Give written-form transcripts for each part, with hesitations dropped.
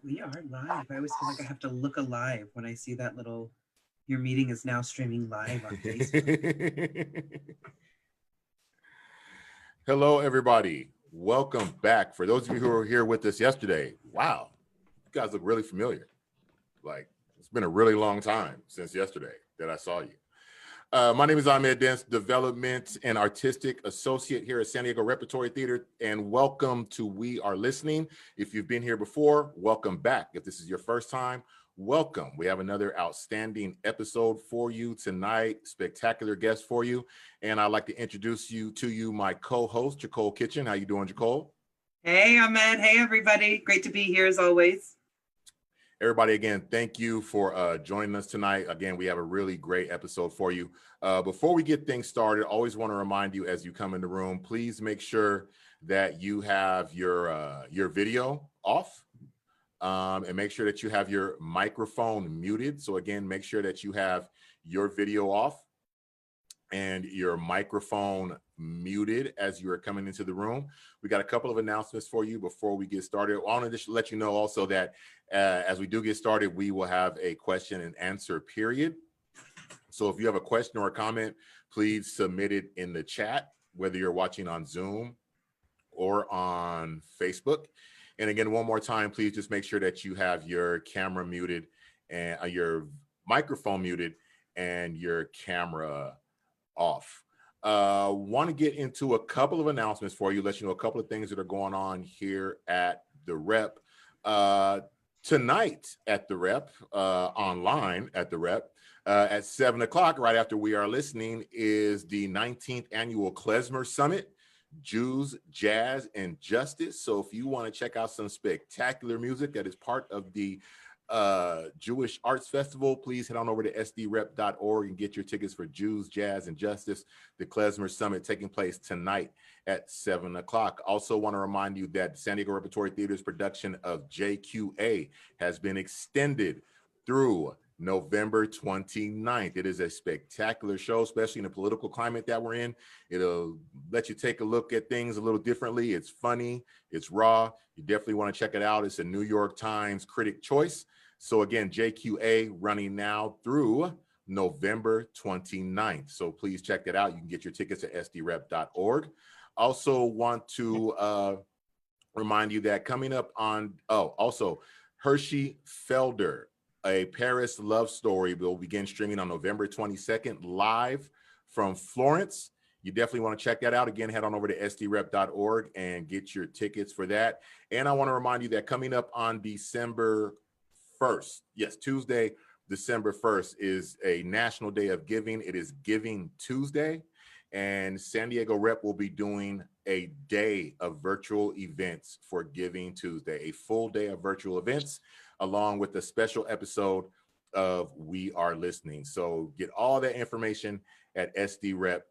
We are live. I always feel like I have to look alive when I see that little, your meeting is now streaming live on Facebook. Hello, everybody. Welcome back. For those of you who were here with us yesterday, wow, you guys look really familiar. Like, it's been a really long time since yesterday that I saw you. My name is Ahmed Dents, Development and Artistic Associate here at San Diego Repertory Theater, and welcome to We Are Listening. If you've been here before, welcome back. If this is your first time, welcome. We have another outstanding episode for you tonight, spectacular guest for you, and I'd like to introduce you to my co-host, Jacole Kitchen. How you doing, Jacole? Hey, Ahmed. Hey, everybody. Great to be here as always. Everybody, again, thank you for joining us tonight. Again, we have a really great episode for you. Before we get things started, always want to remind you as you come in the room, please make sure that you have your video off and make sure that you have your microphone muted. So again, make sure that you have your video off and your microphone muted as you are coming into the room. We got a couple of announcements for you before we get started. I want to just let you know also that as we do get started, we will have a question and answer period. So if you have a question or a comment, please submit it in the chat, whether you're watching on Zoom or on Facebook. And again, one more time, please just make sure that you have your camera muted and your microphone muted and your camera off. Want to get into a couple of announcements for you, let you know a couple of things that are going on here at the Rep. Tonight at the Rep, online at the Rep, at 7 o'clock, right after We Are Listening, is the 19th Annual Klezmer Summit, Jews, Jazz, and Justice. So if you want to check out some spectacular music that is part of the Jewish Arts Festival, please head on over to sdrep.org and get your tickets for Jews, Jazz, and Justice, the Klezmer Summit taking place tonight at 7 o'clock. Also want to remind you that San Diego Repertory Theater's production of JQA has been extended through November 29th. It is a spectacular show, especially in the political climate that we're in. It'll let you take a look at things a little differently. It's funny, it's raw. You definitely want to check it out. It's a New York Times Critic Choice. So again, JQA running now through November 29th. So please check that out. You can get your tickets at sdrep.org. Also want to remind you that coming up on, also Hershey Felder, A Paris Love Story, will begin streaming on November 22nd live from Florence. You definitely want to check that out. Again, head on over to sdrep.org and get your tickets for that. And I want to remind you that coming up on December 1st, yes, Tuesday, December 1st is a National Day of Giving. It is Giving Tuesday, and San Diego Rep will be doing a day of virtual events for Giving Tuesday, a full day of virtual events, along with a special episode of We Are Listening. So get all that information at sdrep.org.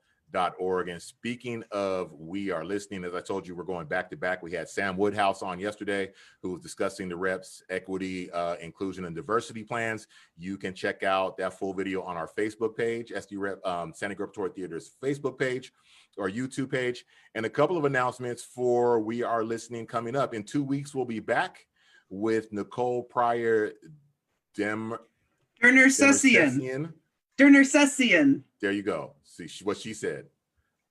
And speaking of We Are Listening, as I told you, we're going back to back. We had Sam Woodhouse on yesterday, who was discussing the Rep's equity, inclusion, and diversity plans. You can check out that full video on our Facebook page, SDRep, San Diego Repertory Theater's Facebook page or YouTube page. And a couple of announcements for We Are Listening coming up. In 2 weeks, we'll be back with Nicole Pryor Derner-Sessian. There you go. See what she said.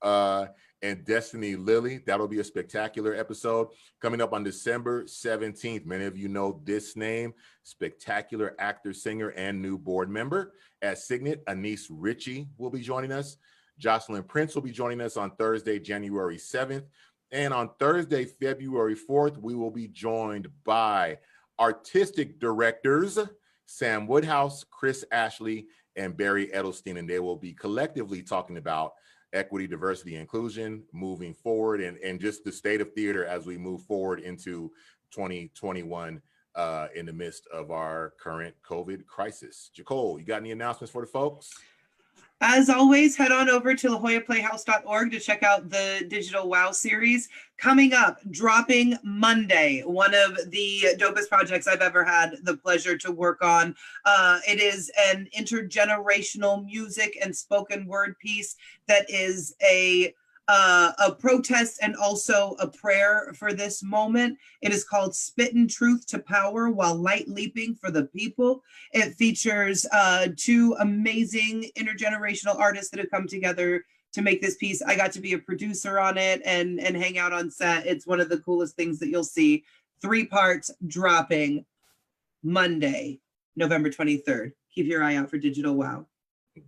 And Destiny Lilly. That'll be a spectacular episode coming up on December 17th. Many of you know this name. Spectacular actor, singer, and new board member at Signet. Anise Ritchie will be joining us. Jocelyn Prince will be joining us on Thursday, January 7th. And on Thursday, February 4th, we will be joined by artistic directors Sam Woodhouse, Chris Ashley, and Barry Edelstein, and they will be collectively talking about equity, diversity, inclusion moving forward, and just the state of theater as we move forward into 2021 in the midst of our current COVID crisis. Jacole, you got any announcements for the folks? As always, head on over to lajollaplayhouse.org to check out the Digital Wow series. Coming up, dropping Monday, one of the dopest projects I've ever had the pleasure to work on. It is an intergenerational music and spoken word piece that is a a protest and also a prayer for this moment. It is called Spittin' Truth to Power While Light Leaping for the People. It features two amazing intergenerational artists that have come together to make this piece. I got to be a producer on it and hang out on set. It's one of the coolest things that you'll see. 3 parts dropping Monday, November 23rd. Keep your eye out for Digital Wow.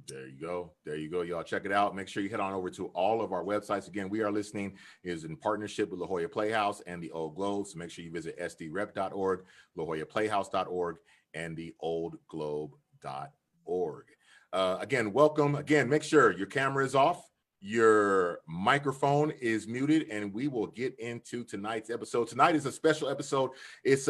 There you go. There you go. Y'all check it out. Make sure you head on over to all of our websites. Again, We Are Listening is in partnership with La Jolla Playhouse and the Old Globe. So make sure you visit sdrep.org, lajollaplayhouse.org, and the oldglobe.org. Again, welcome. Again, make sure your camera is off, your microphone is muted, and we will get into tonight's episode. Tonight is a special episode. It's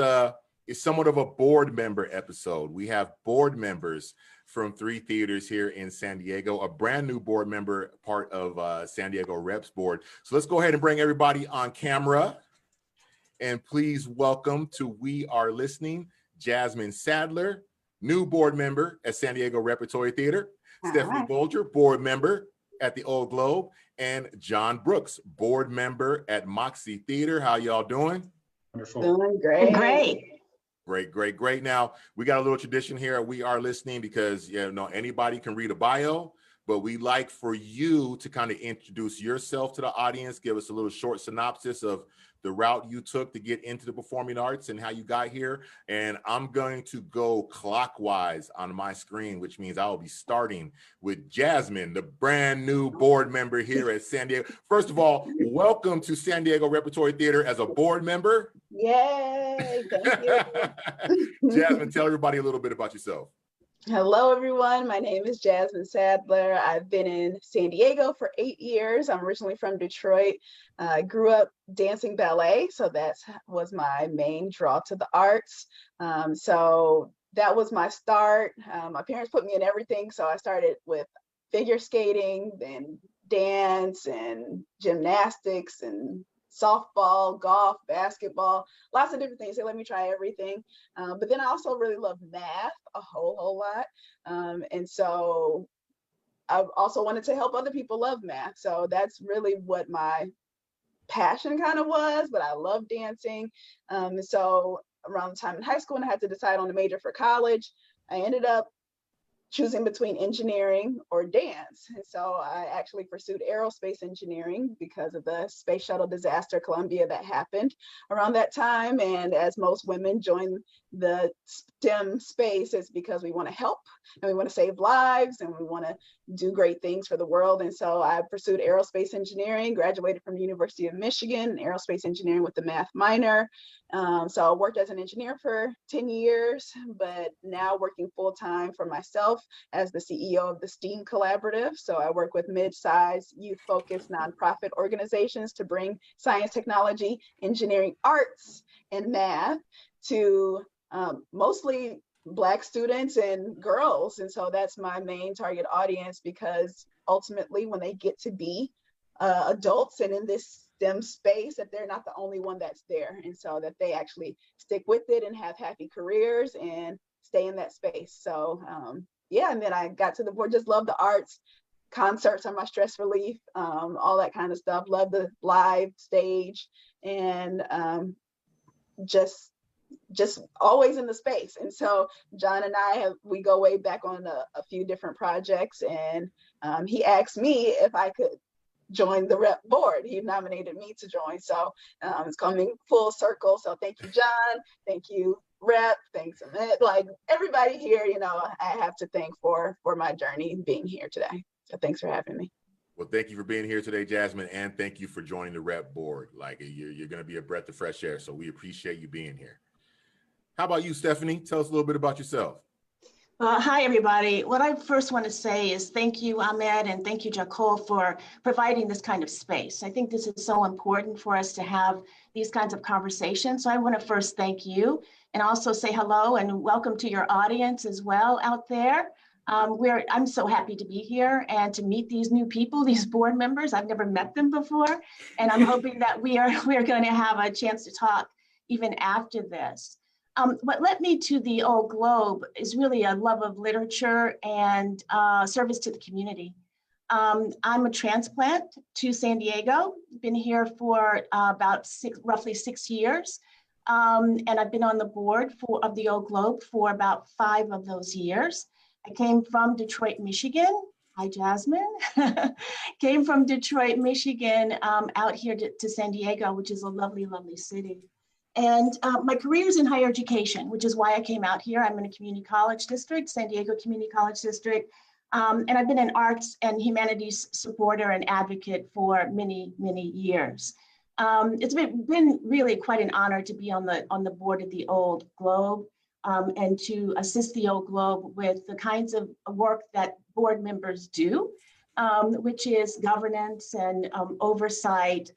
somewhat of a board member episode. We have board members from 3 theaters here in San Diego, a brand new board member, part of San Diego Reps Board. So let's go ahead and bring everybody on camera. And please welcome to We Are Listening, Jasmine Sadler, new board member at San Diego Repertory Theater, Stephanie Bolger, board member at the Old Globe, and John Brooks, board member at Moxie Theater. How y'all doing? Wonderful. Doing great. Great. Now, we got a little tradition here. We Are Listening because, anybody can read a bio, but we like for you to kind of introduce yourself to the audience, give us a little short synopsis of the route you took to get into the performing arts and how you got here. And I'm going to go clockwise on my screen, which means I will be starting with Jasmine, the brand new board member here at San Diego. First of all, welcome to San Diego Repertory Theater as a board member. Yay, thank you. Jasmine, tell everybody a little bit about yourself. Hello, everyone. My name is Jasmine Sadler. I've been in San Diego for 8 years. I'm originally from Detroit. I grew up dancing ballet, so that was my main draw to the arts. So that was my start. My parents put me in everything, so I started with figure skating, then dance and gymnastics and softball, golf, basketball, lots of different things. They let me try everything. But then I also really love math a whole lot. And so I also wanted to help other people love math. So that's really what my passion kind of was, but I love dancing. And so around the time in high school when I had to decide on a major for college, I ended up choosing between engineering or dance. And so I actually pursued aerospace engineering because of the space shuttle disaster, Columbia, that happened around that time. And as most women join the STEM space, it's because we want to help and we want to save lives and we want to do great things for the world. And so I pursued aerospace engineering, graduated from the University of Michigan, aerospace engineering with the math minor. So I worked as an engineer for 10 years, but now working full-time for myself as the CEO of the STEAM Collaborative. So I work with mid-sized, youth-focused nonprofit organizations to bring science, technology, engineering, arts, and math to mostly Black students and girls. And so that's my main target audience, because ultimately when they get to be adults and in this STEM space, that they're not the only one that's there. And so that they actually stick with it and have happy careers and stay in that space. So yeah, and then I got to the board, just love the arts. Concerts are my stress relief, all that kind of stuff. Love the live stage and just always in the space. And so John and we go way back on a few different projects, and he asked me if I could join the rep board. He nominated me to join. So it's coming full circle. So thank you, John. Thank you, Rep. Thanks, Ahmed. Like everybody here, I have to thank for my journey being here today. So thanks for having me. Well, thank you for being here today, Jasmine, and thank you for joining the rep board. Like you're going to be a breath of fresh air. So we appreciate you being here. How about you, Stephanie? Tell us a little bit about yourself. Hi, everybody. What I first want to say is thank you, Ahmed, and thank you, Jacole, for providing this kind of space. I think this is so important for us to have these kinds of conversations. So I want to first thank you and also say hello and welcome to your audience as well out there. I'm so happy to be here and to meet these new people, these board members. I've never met them before, and I'm hoping that we are going to have a chance to talk even after this. What led me to the Old Globe is really a love of literature and service to the community. I'm a transplant to San Diego. Been here for roughly 6 years. And I've been on the board of the Old Globe for about 5 of those years. I came from Detroit, Michigan. Hi, Jasmine. Came from Detroit, Michigan, out here to San Diego, which is a lovely, lovely city. And my career is in higher education, which is why I came out here. I'm in a community college district, San Diego Community College District. And I've been an arts and humanities supporter and advocate for many, many years. It's been really quite an honor to be on the board of the Old Globe and to assist the Old Globe with the kinds of work that board members do, which is governance and oversight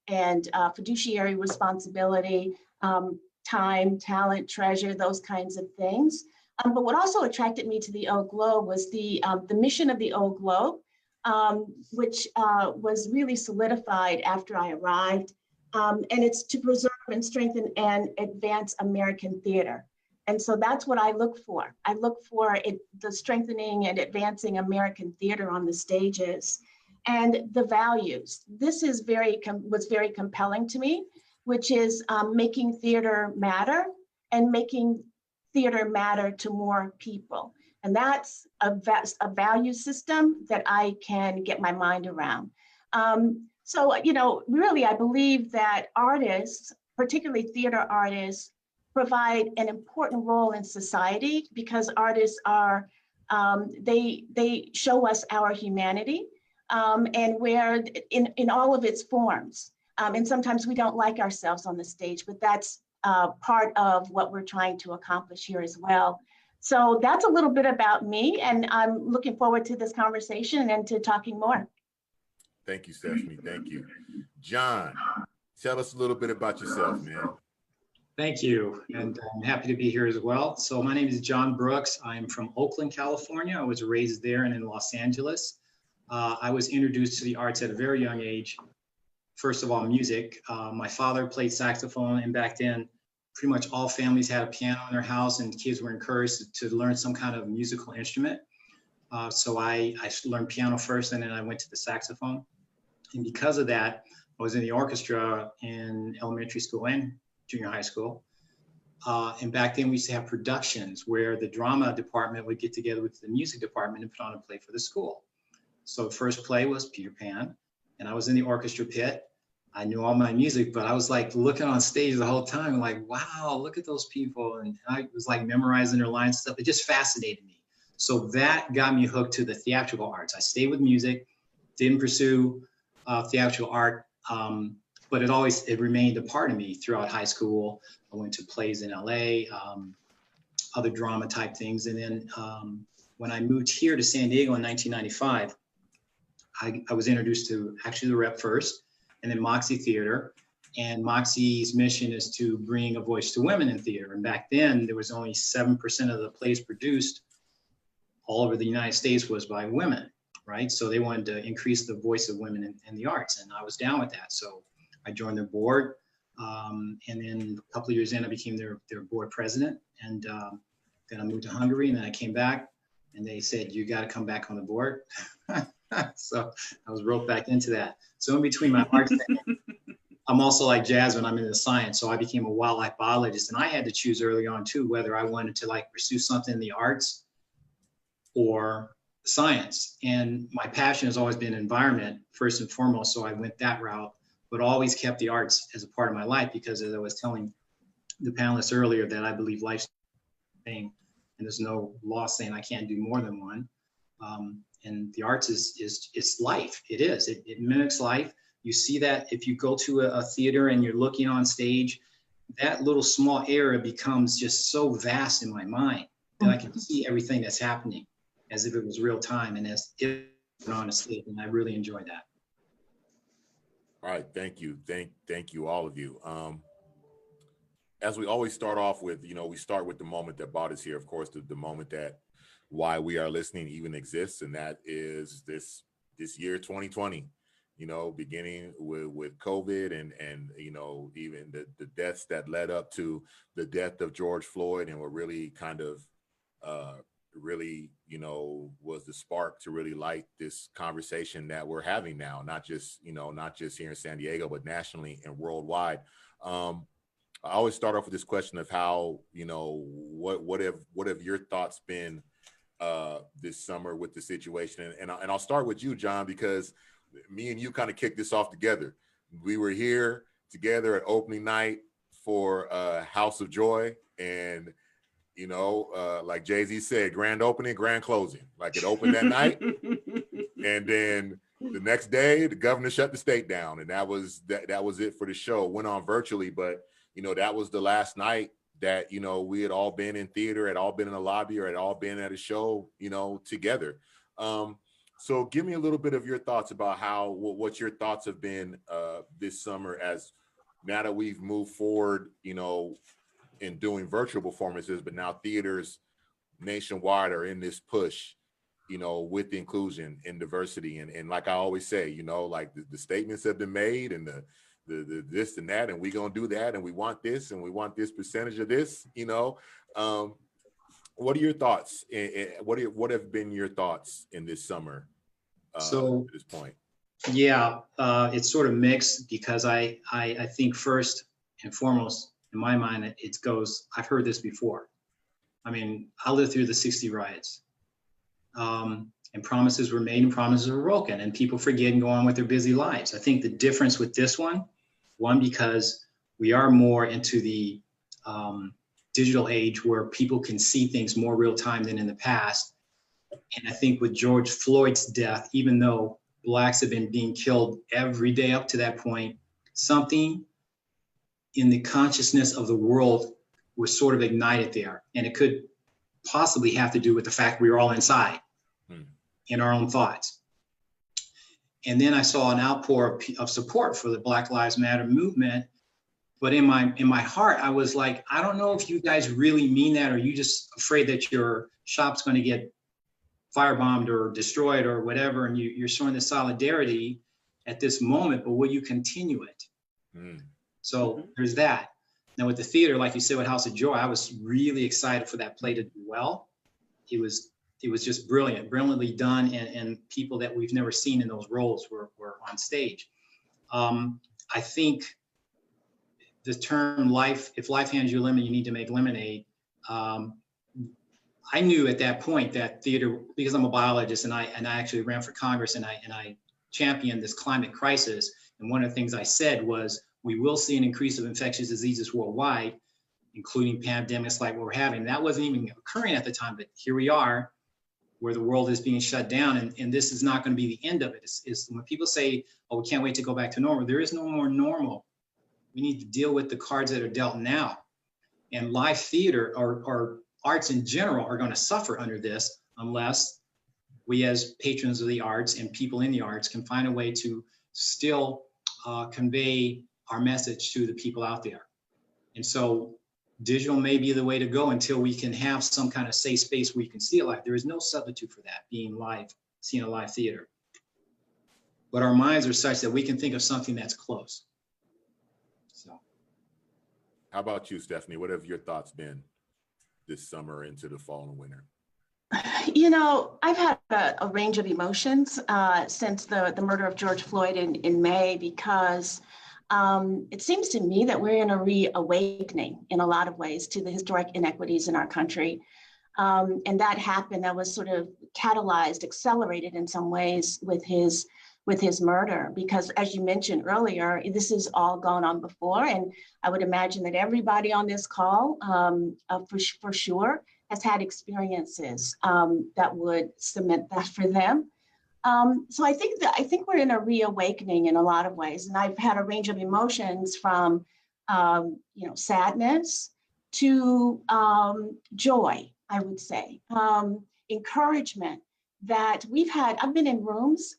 and fiduciary responsibility, time, talent, treasure, those kinds of things. But what also attracted me to the Old Globe was the mission of the Old Globe, which was really solidified after I arrived. And it's to preserve and strengthen and advance American theater. And so that's what I look for. I look for the strengthening and advancing American theater on the stages and the values. This is was very compelling to me, which is making theater matter and making theater matter to more people. And that's a value system that I can get my mind around. So, really, I believe that artists, particularly theater artists, provide an important role in society because artists are, they show us our humanity and where in all of its forms. And sometimes we don't like ourselves on the stage, but that's part of what we're trying to accomplish here as well. So that's a little bit about me, and I'm looking forward to this conversation and to talking more. Thank you, Stephanie. Thank you. John, tell us a little bit about yourself, man. Thank you, and I'm happy to be here as well. So my name is John Brooks. I'm from Oakland, California. I was raised there and in Los Angeles. I was introduced to the arts at a very young age. First of all, music. My father played saxophone, and back then, pretty much all families had a piano in their house, and kids were encouraged to learn some kind of musical instrument. So I learned piano first, and then I went to the saxophone. And because of that, I was in the orchestra in elementary school and junior high school. And back then we used to have productions where the drama department would get together with the music department and put on a play for the school. So the first play was Peter Pan, and I was in the orchestra pit. I knew all my music, but I was like looking on stage the whole time, like, wow, look at those people. And I was like memorizing their lines and stuff. It just fascinated me. So that got me hooked to the theatrical arts. I stayed with music, didn't pursue theatrical art, but it remained a part of me throughout high school. I went to plays in LA, other drama type things. And then when I moved here to San Diego in 1995, I was introduced to actually the Rep first, and then Moxie Theater. And Moxie's mission is to bring a voice to women in theater. And back then, there was only 7% of the plays produced all over the United States was by women, right? So they wanted to increase the voice of women in the arts, and I was down with that. So I joined their board, and then a couple of years in, I became their board president. And then I moved to Hungary, and then I came back, and they said, you got to come back on the board. So I was roped back into that. So in between my arts thing, I'm also like Jasmine, I'm into science. So I became a wildlife biologist, and I had to choose early on too, whether I wanted to like pursue something in the arts or science. And my passion has always been environment first and foremost. So I went that route, but always kept the arts as a part of my life, because as I was telling the panelists earlier, that I believe life's a thing, and there's no law saying I can't do more than one. And the arts is life. It is. It mimics life. You see that if you go to a theater and you're looking on stage, that little small area becomes just so vast in my mind that I can see everything that's happening as if it was real time and as if it was on a stage. And I really enjoy that. All right, thank you. Thank you, all of you. As we always start off with, we start with the moment that brought us here. Of course, the moment that why we are listening even exists, and that is this year 2020. Beginning with COVID and even the deaths that led up to the death of George Floyd, and what really kind of really, you know, was the spark to really light this conversation that we're having now, not just, you know, not just here in San Diego, but nationally and worldwide. I always start off with this question of how, you know, what have your thoughts been this summer with the situation? And I'll start with you, John, because me and you kind of kicked this off together. We were here together at opening night for House of Joy, and you know, like Jay-Z said, grand opening, grand closing. Like it opened that night, and then the next day, the governor shut the state down, and that was it for the show. It went on virtually, but you know, that was the last night that, you know, we had all been in theater, had all been in a lobby, or had all been at a show, you know, together. So give me a little bit of your thoughts about what your thoughts have been this summer, as now that we've moved forward, you know, in doing virtual performances, but now theaters nationwide are in this push, you know, with inclusion and diversity. And like I always say, you know, like the statements have been made, and the this and that, and we gonna do that, and we want this, and we want this percentage of this, you know. What are your thoughts? What have been your thoughts in this summer So at this point? yeah, it's sort of mixed, because I think first and foremost, in my mind, it goes, I've heard this before. I mean, I lived through the 60 riots, and promises were made and promises were broken, and people forget and go on with their busy lives. I think the difference with this one, because we are more into the digital age where people can see things more real time than in the past. And I think with George Floyd's death, even though Blacks have been being killed every day up to that point, something in the consciousness of the world was sort of ignited there. And it could possibly have to do with the fact we were all inside in our own thoughts. And then I saw an outpour of support for the Black Lives Matter movement. But in my heart, I was like, I don't know if you guys really mean that, or you just afraid that your shop's going to get firebombed or destroyed or whatever, and you're showing the solidarity at this moment, but will you continue it? So there's that. Now with the theater, like you said, with House of Joy, I was really excited for that play to do well. It was just brilliantly done, and people that we've never seen in those roles were on stage. I think the term if life hands you a lemon, you need to make lemonade. I knew at that point that theater, because I'm a biologist and I actually ran for Congress, and I championed this climate crisis. And one of the things I said was, we will see an increase of infectious diseases worldwide, including pandemics like what we're having. That wasn't even occurring at the time, but here we are, where the world is being shut down, and this is not going to be the end of it. It's when people say, oh, we can't wait to go back to normal, there is no more normal. We need to deal with the cards that are dealt now. And live theater or arts in general are going to suffer under this, unless we as patrons of the arts and people in the arts can find a way to still convey our message to the people out there. And so digital may be the way to go until we can have some kind of safe space where you can see it live. There is no substitute for that, being live, seeing a live theater. But our minds are such that we can think of something that's close. So. How about you, Stephanie? What have your thoughts been this summer into the fall and winter? You know, I've had a range of emotions since the murder of George Floyd in May, because it seems to me that we're in a reawakening in a lot of ways to the historic inequities in our country. And that happened, that was sort of catalyzed, accelerated in some ways with his murder, because as you mentioned earlier, this has all gone on before. And I would imagine that everybody on this call, for sure, has had experiences that would cement that for them. So I think we're in a reawakening in a lot of ways, and I've had a range of emotions from sadness to joy, I would say, encouragement that I've been in rooms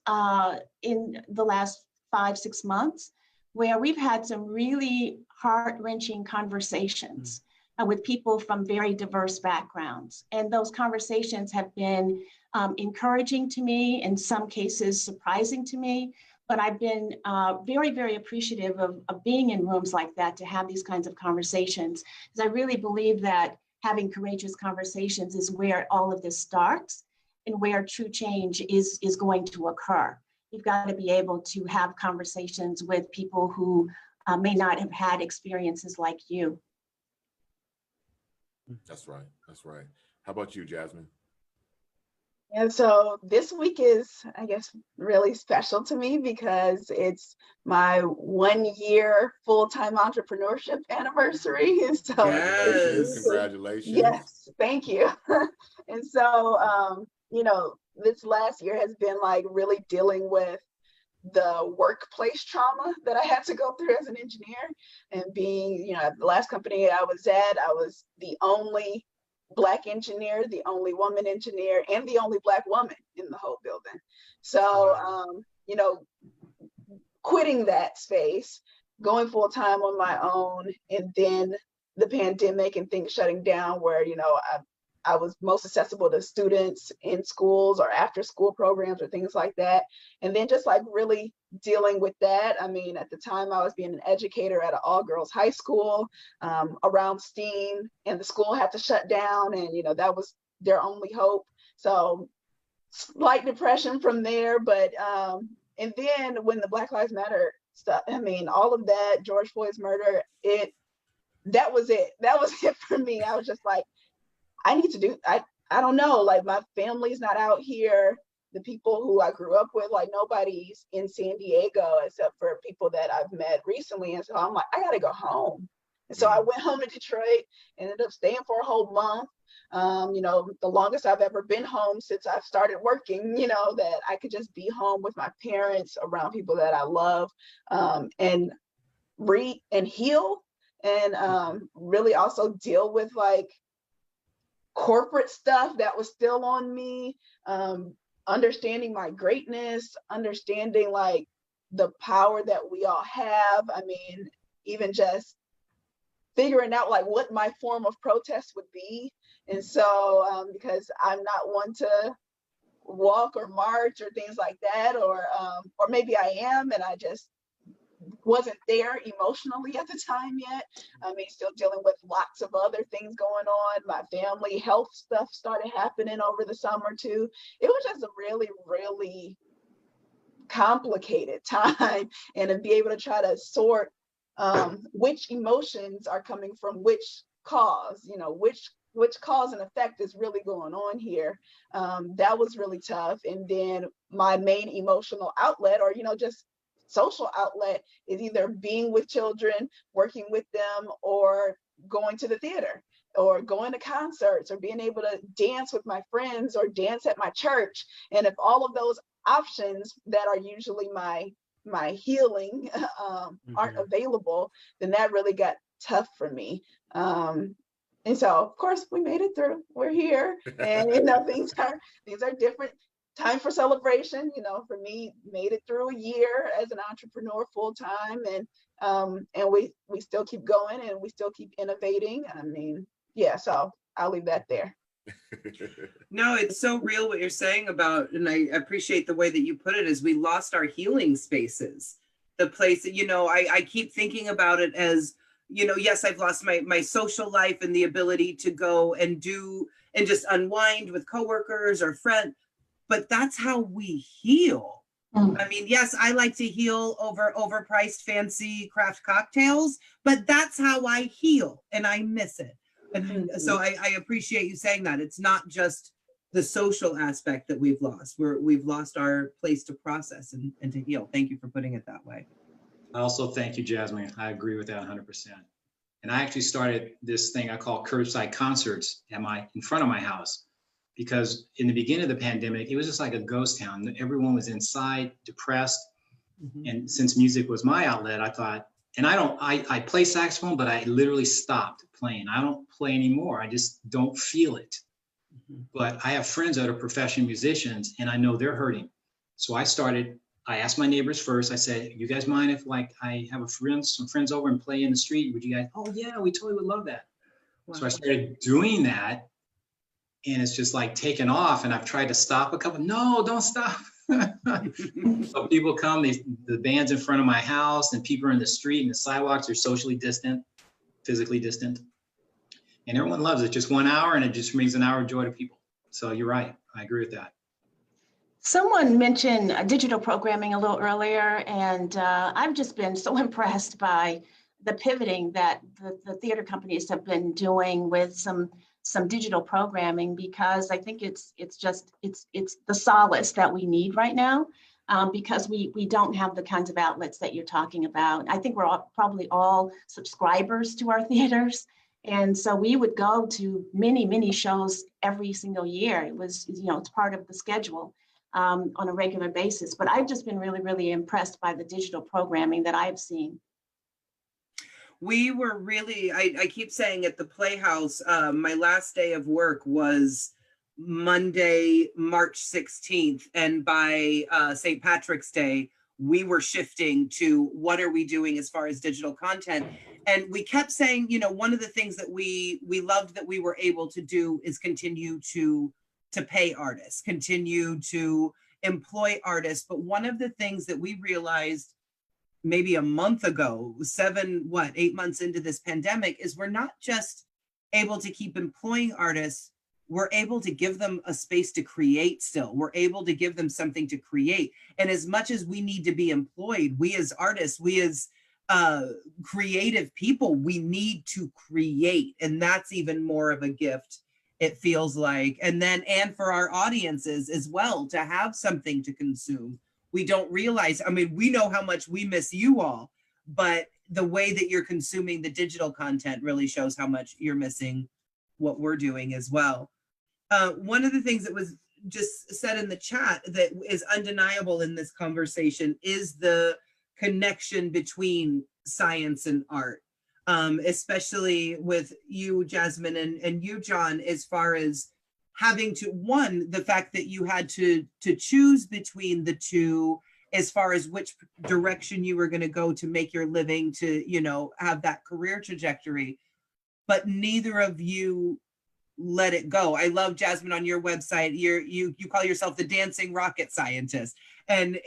in the last 5-6 months where we've had some really heart-wrenching conversations with people from very diverse backgrounds, and those conversations have been encouraging to me, in some cases surprising to me, but I've been very, very appreciative of being in rooms like that to have these kinds of conversations, because I really believe that having courageous conversations is where all of this starts and where true change is going to occur. You've got to be able to have conversations with people who may not have had experiences like you. That's right. That's right. How about you, Jasmine? And so this week is, I guess, really special to me because it's my 1 year full-time entrepreneurship anniversary. And so Yes. Congratulations. yes, thank you. And so, you know, this last year has been like really dealing with the workplace trauma that I had to go through as an engineer, and being, you know, at the last company I was at, I was the only Black engineer, the only woman engineer, and the only Black woman in the whole building. So, you know, quitting that space, going full time on my own, and then the pandemic and things shutting down where, you know, I was most accessible to students in schools or after school programs or things like that. And then just like really dealing with that. I mean, at the time I was being an educator at an all girls high school around STEAM, and the school had to shut down, and, you know, that was their only hope. So slight depression from there. But, and then when the Black Lives Matter stuff, I mean, all of that, George Floyd's murder, that was it. That was it for me. I was just like, I need to do, I don't know, like my family's not out here. The people who I grew up with, like nobody's in San Diego except for people that I've met recently. And so I'm like, I gotta go home. And so I went home to Detroit, ended up staying for a whole month. You know, the longest I've ever been home since I've started working, you know, that I could just be home with my parents, around people that I love, and read and heal, and really also deal with like corporate stuff that was still on me, understanding my greatness, understanding like the power that we all have. I mean, even just figuring out like what my form of protest would be. And so because I'm not one to walk or march or things like that, or maybe I am and I just wasn't there emotionally at the time yet. I mean, still dealing with lots of other things going on. My family health stuff started happening over the summer too. It was just a really, really complicated time, and to be able to try to sort which emotions are coming from which cause, you know, which cause and effect is really going on here. That was really tough. And then my main emotional outlet, or, you know, just social outlet, is either being with children, working with them, or going to the theater, or going to concerts, or being able to dance with my friends or dance at my church. And if all of those options that are usually my healing aren't available, then that really got tough for me. And so of course we made it through. We're here, and you know, things are different. Time for celebration, you know, for me, made it through a year as an entrepreneur full time, and we still keep going, and we still keep innovating. I mean, yeah, so I'll leave that there. No, it's so real what you're saying about, and I appreciate the way that you put it, is we lost our healing spaces. The place that, you know, I keep thinking about it as, you know, yes, I've lost my social life and the ability to go and do and just unwind with coworkers or friends, but that's how we heal. I mean, yes, I like to heal over overpriced fancy craft cocktails, but that's how I heal, and I miss it. And so I appreciate you saying that. It's not just the social aspect that we've lost. We've lost our place to process and to heal. Thank you for putting it that way. I also thank you, Jasmine. I agree with that 100%. And I actually started this thing I call curbside concerts in front of my house, because in the beginning of the pandemic, it was just like a ghost town. Everyone was inside, depressed. And since music was my outlet, I thought, and I play saxophone, but I literally stopped playing. I don't play anymore. I just don't feel it. But I have friends that are professional musicians, and I know they're hurting. So I asked my neighbors first. I said, you guys mind if like I have some friends over and play in the street? Would you guys? Oh yeah, we totally would love that. Wow. So I started doing that, and it's just like taken off. And I've tried to stop a couple. No, don't stop. So people come, the band's in front of my house, and people are in the street, and the sidewalks are socially distant, physically distant. and everyone loves it. Just 1 hour, and it just brings an hour of joy to people. So you're right. I agree with that. Someone mentioned digital programming a little earlier, and I've just been so impressed by the pivoting that the theater companies have been doing with some digital programming, because I think it's the solace that we need right now, because we don't have the kinds of outlets that you're talking about. I think we're probably all subscribers to our theaters. And so we would go to many shows every single year. It was, it's part of the schedule on a regular basis. But I've just been really impressed by the digital programming that I've seen. We were really, I keep saying at the Playhouse, my last day of work was Monday, March 16th. And by St. Patrick's Day, we were shifting to what are we doing as far as digital content. And we kept saying, one of the things that we loved that we were able to do is continue to pay artists, continue to employ artists. But one of the things that we realized maybe a month ago, 8 months into this pandemic, is we're not just able to keep employing artists, we're able to give them a space to create still. We're able to give them something to create. And as much as we need to be employed, we as artists, we as creative people, we need to create. And that's even more of a gift, it feels like. And for our audiences as well, to have something to consume. We don't realize, we know how much we miss you all, but the way that you're consuming the digital content really shows how much you're missing what we're doing as well. One of the things that was just said in the chat that is undeniable in this conversation is the connection between science and art, especially with you, Jasmine, and you, John, as far as having to, the fact that you had to choose between the two as far as which direction you were going to go to make your living, to, have that career trajectory, but neither of you let it go. I love, Jasmine, on your website, you call yourself the dancing rocket scientist. And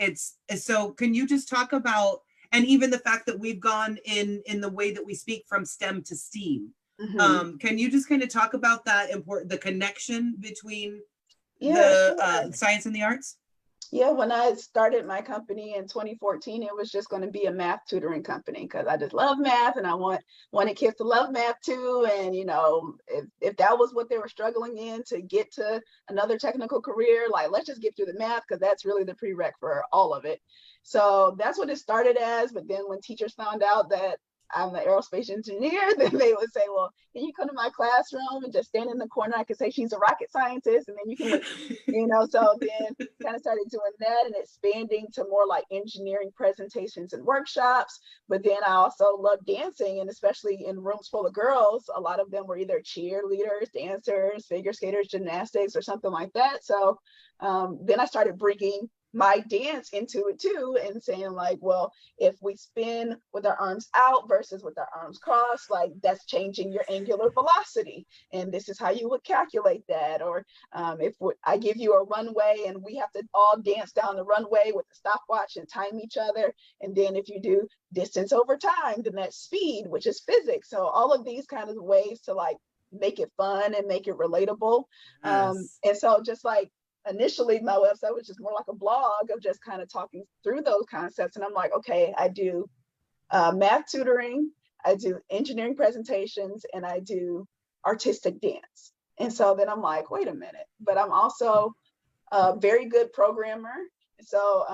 so can you just talk about, and even the fact that we've gone in the way that we speak from STEM to STEAM. Mm-hmm. Can you just kind of talk about that the connection between the science and the arts? Yeah, when I started my company in 2014, it was just going to be a math tutoring company because I just love math and I wanted kids to love math too. And, if that was what they were struggling in to get to another technical career, like, let's just get through the math because that's really the prereq for all of it. So that's what it started as. But then when teachers found out that I'm an aerospace engineer, then they would say, well, can you come to my classroom and just stand in the corner? I could say she's a rocket scientist, and then you can, so then kind of started doing that and expanding to more like engineering presentations and workshops. But then I also love dancing, and especially in rooms full of girls, a lot of them were either cheerleaders, dancers, figure skaters, gymnastics, or something like that. So then I started bringing my dance into it too, and saying like, well, if we spin with our arms out versus with our arms crossed, like that's changing your angular velocity, and this is how you would calculate that. Or if I give you a runway and we have to all dance down the runway with a stopwatch and time each other, and then if you do distance over time, then that's speed, which is physics. So all of these kind of ways to like make it fun and make it relatable. Yes. And so just like initially my website was just more like a blog of just kind of talking through those concepts. And I'm like, okay, I do math tutoring, I do engineering presentations, and I do artistic dance. And so then I'm like, wait a minute, but I'm also a very good programmer. So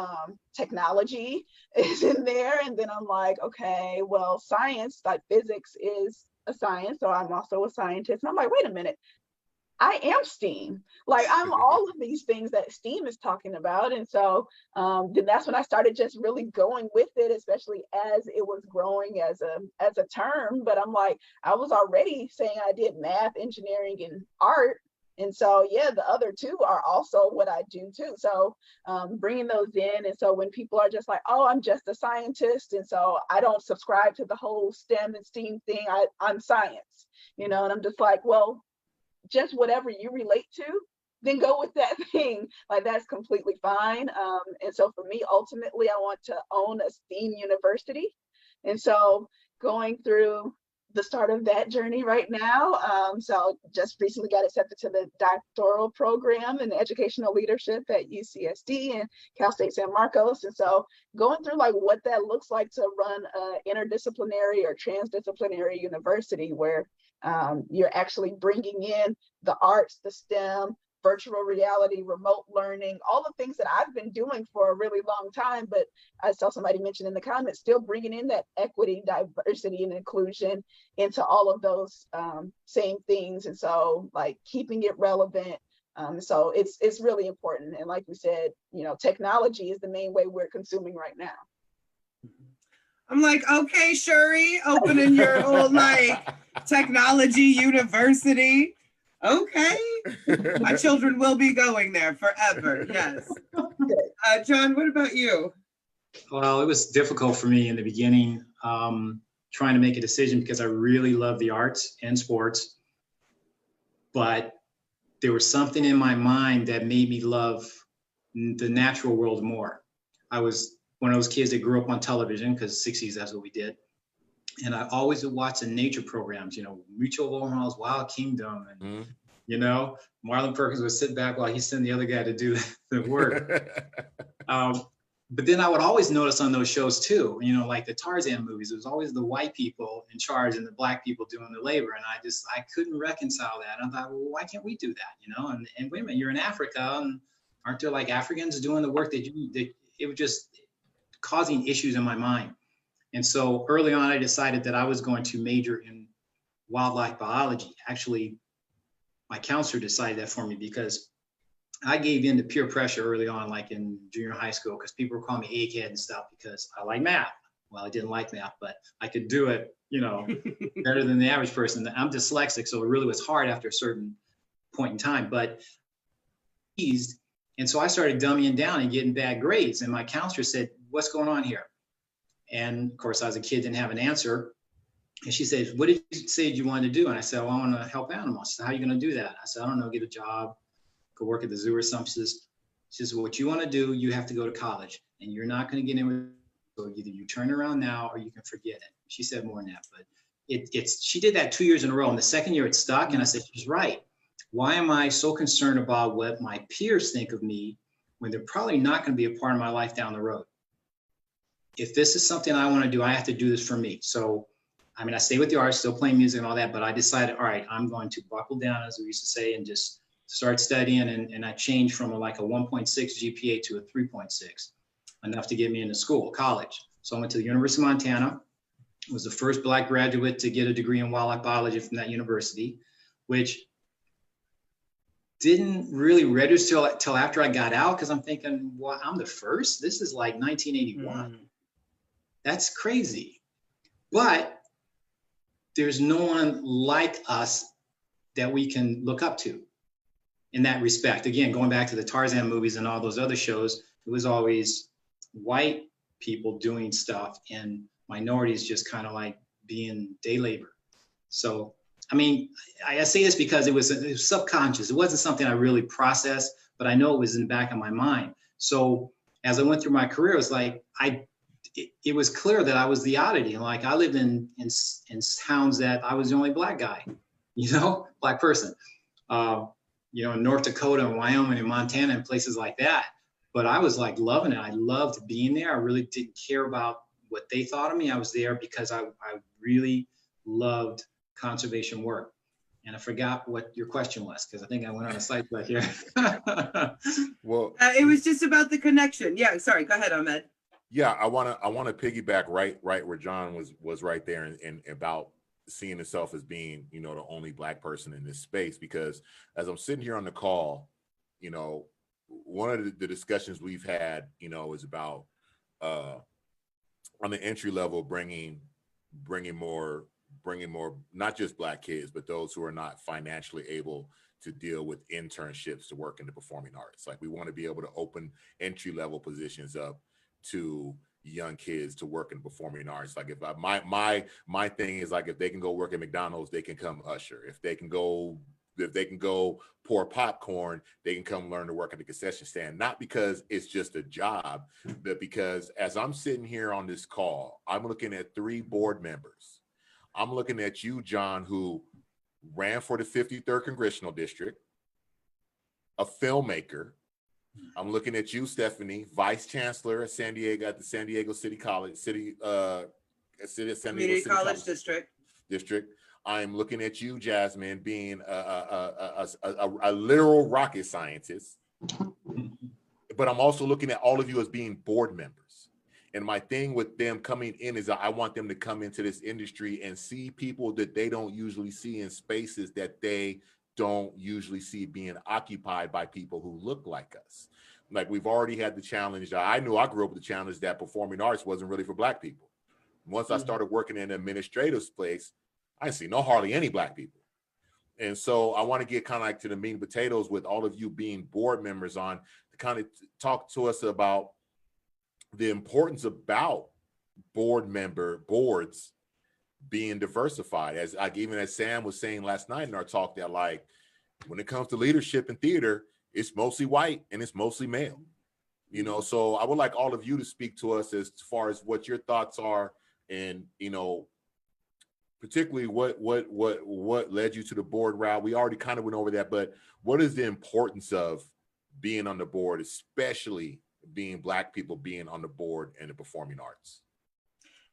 technology is in there. And then I'm like, okay, well, science, like physics is a science. So I'm also a scientist. And I'm like, wait a minute, I am STEAM. Like I'm all of these things that STEAM is talking about. And so then that's when I started just really going with it, especially as it was growing as a term. But I'm like, I was already saying I did math, engineering, and art. And so, yeah, the other two are also what I do too. So bringing those in. And so when people are just like, oh, I'm just a scientist, and so I don't subscribe to the whole STEM and STEAM thing, I'm science, and I'm just like, well, just whatever you relate to, then go with that thing. Like that's completely fine. And so for me, ultimately, I want to own a STEAM university. And so going through the start of that journey right now. So just recently got accepted to the doctoral program in educational leadership at UCSD and Cal State San Marcos. And so going through like what that looks like to run an interdisciplinary or transdisciplinary university where you're actually bringing in the arts, the STEM, virtual reality, remote learning, all the things that I've been doing for a really long time. But I saw somebody mention in the comments, still bringing in that equity, diversity, and inclusion into all of those same things. And so like keeping it relevant. So it's really important. And like we said, you know, technology is the main way we're consuming right now. I'm like, okay, Shuri, opening your old like technology university. Okay. My children will be going there forever. Yes. John, what about you? Well, it was difficult for me in the beginning, trying to make a decision because I really love the arts and sports. But there was something in my mind that made me love the natural world more. I was one of those kids that grew up on television because 60s, that's what we did. And I always would watch the nature programs, you know, Mutual of Omaha's Wild Kingdom. And, you know, Marlon Perkins would sit back while he sent the other guy to do the work. But then I would always notice on those shows too, you know, like the Tarzan movies, it was always the white people in charge and the black people doing the labor. And I couldn't reconcile that. And I thought, well, why can't we do that? You know, and wait a minute, you're in Africa, and aren't there like Africans doing the work that it was just causing issues in my mind. And so early on, I decided that I was going to major in wildlife biology. Actually, my counselor decided that for me because I gave in to peer pressure early on, like in junior high school, because people were calling me egghead and stuff because I like math. Well, I didn't like math, but I could do it, you know, better than the average person. I'm dyslexic, so it really was hard after a certain point in time. But and so I started dummying down and getting bad grades. And my counselor said, "What's going on here?" And of course, I was a kid, didn't have an answer. And she said, "What did you say you wanted to do?" And I said, "Well, I want to help animals." She said, "How are you going to do that?" I said, "I don't know, get a job, go work at the zoo or something." She says, "What you want to do, you have to go to college, and you're not going to get in. So either you turn around now or you can forget it." She said more than that, but she did that 2 years in a row. And the second year it stuck. And I said, she's right. Why am I so concerned about what my peers think of me when they're probably not going to be a part of my life down the road? If this is something I want to do, I have to do this for me. So, I mean, I stay with the arts, still playing music and all that, but I decided, all right, I'm going to buckle down, as we used to say, and just start studying. And I changed from like a 1.6 GPA to a 3.6, enough to get me into college. So I went to the University of Montana, was the first Black graduate to get a degree in wildlife biology from that university, which didn't really register till after I got out, because I'm thinking, well, I'm the first? This is like 1981. That's crazy. But there's no one like us that we can look up to in that respect. Again, going back to the Tarzan movies and all those other shows, it was always white people doing stuff and minorities just kind of like being day labor. So, I mean, I say this because it was subconscious. It wasn't something I really processed, but I know it was in the back of my mind. So as I went through my career, it was like, it was clear that I was the oddity. And like, I lived in towns that I was the only Black guy, you know, Black person, you know, in North Dakota and Wyoming and Montana and places like that. But I was like loving it. I loved being there. I really didn't care about what they thought of me. I was there because I really loved conservation work. And I forgot what your question was, because I think I went on a sidetrack here. Well, it was just about the connection. Yeah, sorry, go ahead, Ahmed. Yeah, I want to piggyback right where John was right there, and about seeing himself as being, you know, the only Black person in this space. Because as I'm sitting here on the call, you know, one of the discussions we've had, you know, is about on the entry level bringing more not just Black kids, but those who are not financially able to deal with internships to work in the performing arts. Like, we want to be able to open entry level positions up to young kids to work in performing arts. Like, if my thing is like, if they can go work at McDonald's, they can come usher. If they can go pour popcorn, they can come learn to work at the concession stand. Not because it's just a job, but because as I'm sitting here on this call, I'm looking at 3 board members. I'm looking at you, John, who ran for the 53rd Congressional District, a filmmaker. I'm looking at you, Stephanie, Vice Chancellor at San Diego at the San Diego City College, San Diego Community City College District. I'm looking at you, Jasmine, being a literal rocket scientist. But I'm also looking at all of you as being board members. And my thing with them coming in is I want them to come into this industry and see people that they don't usually see in spaces that they don't usually see being occupied by people who look like us. Like we've already had the challenge. I knew I grew up with the challenge that performing arts wasn't really for Black people. Once I started working in an administrative space, I didn't see hardly any Black people. And so I want to get kind of like to the meat and potatoes with all of you being board members on to kind of talk to us about the importance about boards being diversified. As like even as Sam was saying last night in our talk, that like when it comes to leadership in theater, it's mostly white and it's mostly male. You know, so I would like all of you to speak to us as far as what your thoughts are, and you know, particularly what led you to the board route. We already kind of went over that, but what is the importance of being on the board, especially being Black people being on the board in the performing arts?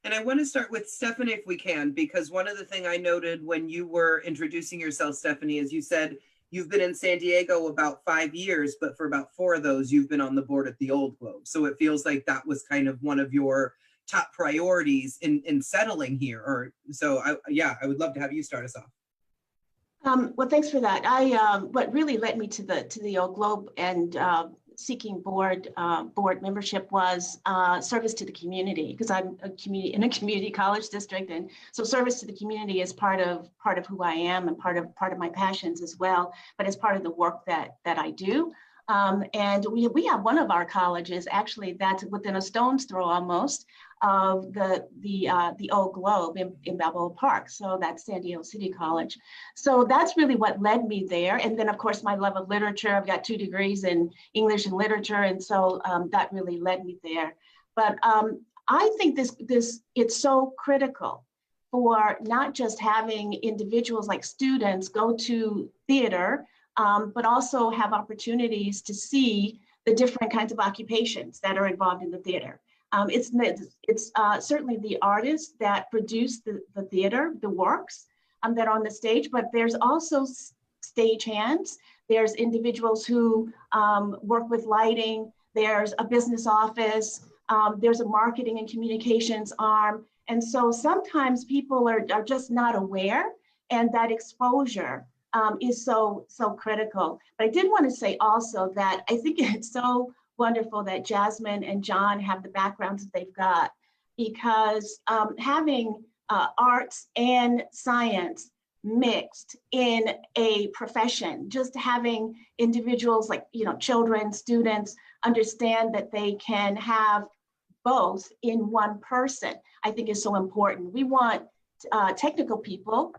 And I want to start with Stephanie, if we can, because one of the things I noted when you were introducing yourself, Stephanie, is you said you've been in San Diego about 5 years, but for about 4 of those, you've been on the board at the Old Globe. So it feels like that was kind of one of your top priorities in settling here. Or so, I would love to have you start us off. Well, thanks for that. What really led me to the Old Globe and seeking board membership was service to the community, because I'm in a community college district, and so service to the community is part of who I am and part of my passions as well. But it's part of the work that I do. And we have one of our colleges actually that's within a stone's throw almost of the Old Globe in Balboa Park. So that's San Diego City College. So that's really what led me there. And then of course my love of literature. I've got 2 degrees in English and literature, and so that really led me there. But I think it's so critical for not just having individuals like students go to theater, but also have opportunities to see the different kinds of occupations that are involved in the theater. It's certainly the artists that produce the theater, the works that are on the stage, but there's also stage hands. There's individuals who work with lighting. There's a business office. There's a marketing and communications arm. And so sometimes people are just not aware, and that exposure is so critical. But I did want to say also that I think it's so wonderful that Jasmine and John have the backgrounds that they've got, because having arts and science mixed in a profession, just having individuals like, children, students understand that they can have both in one person, I think is so important. We want technical people,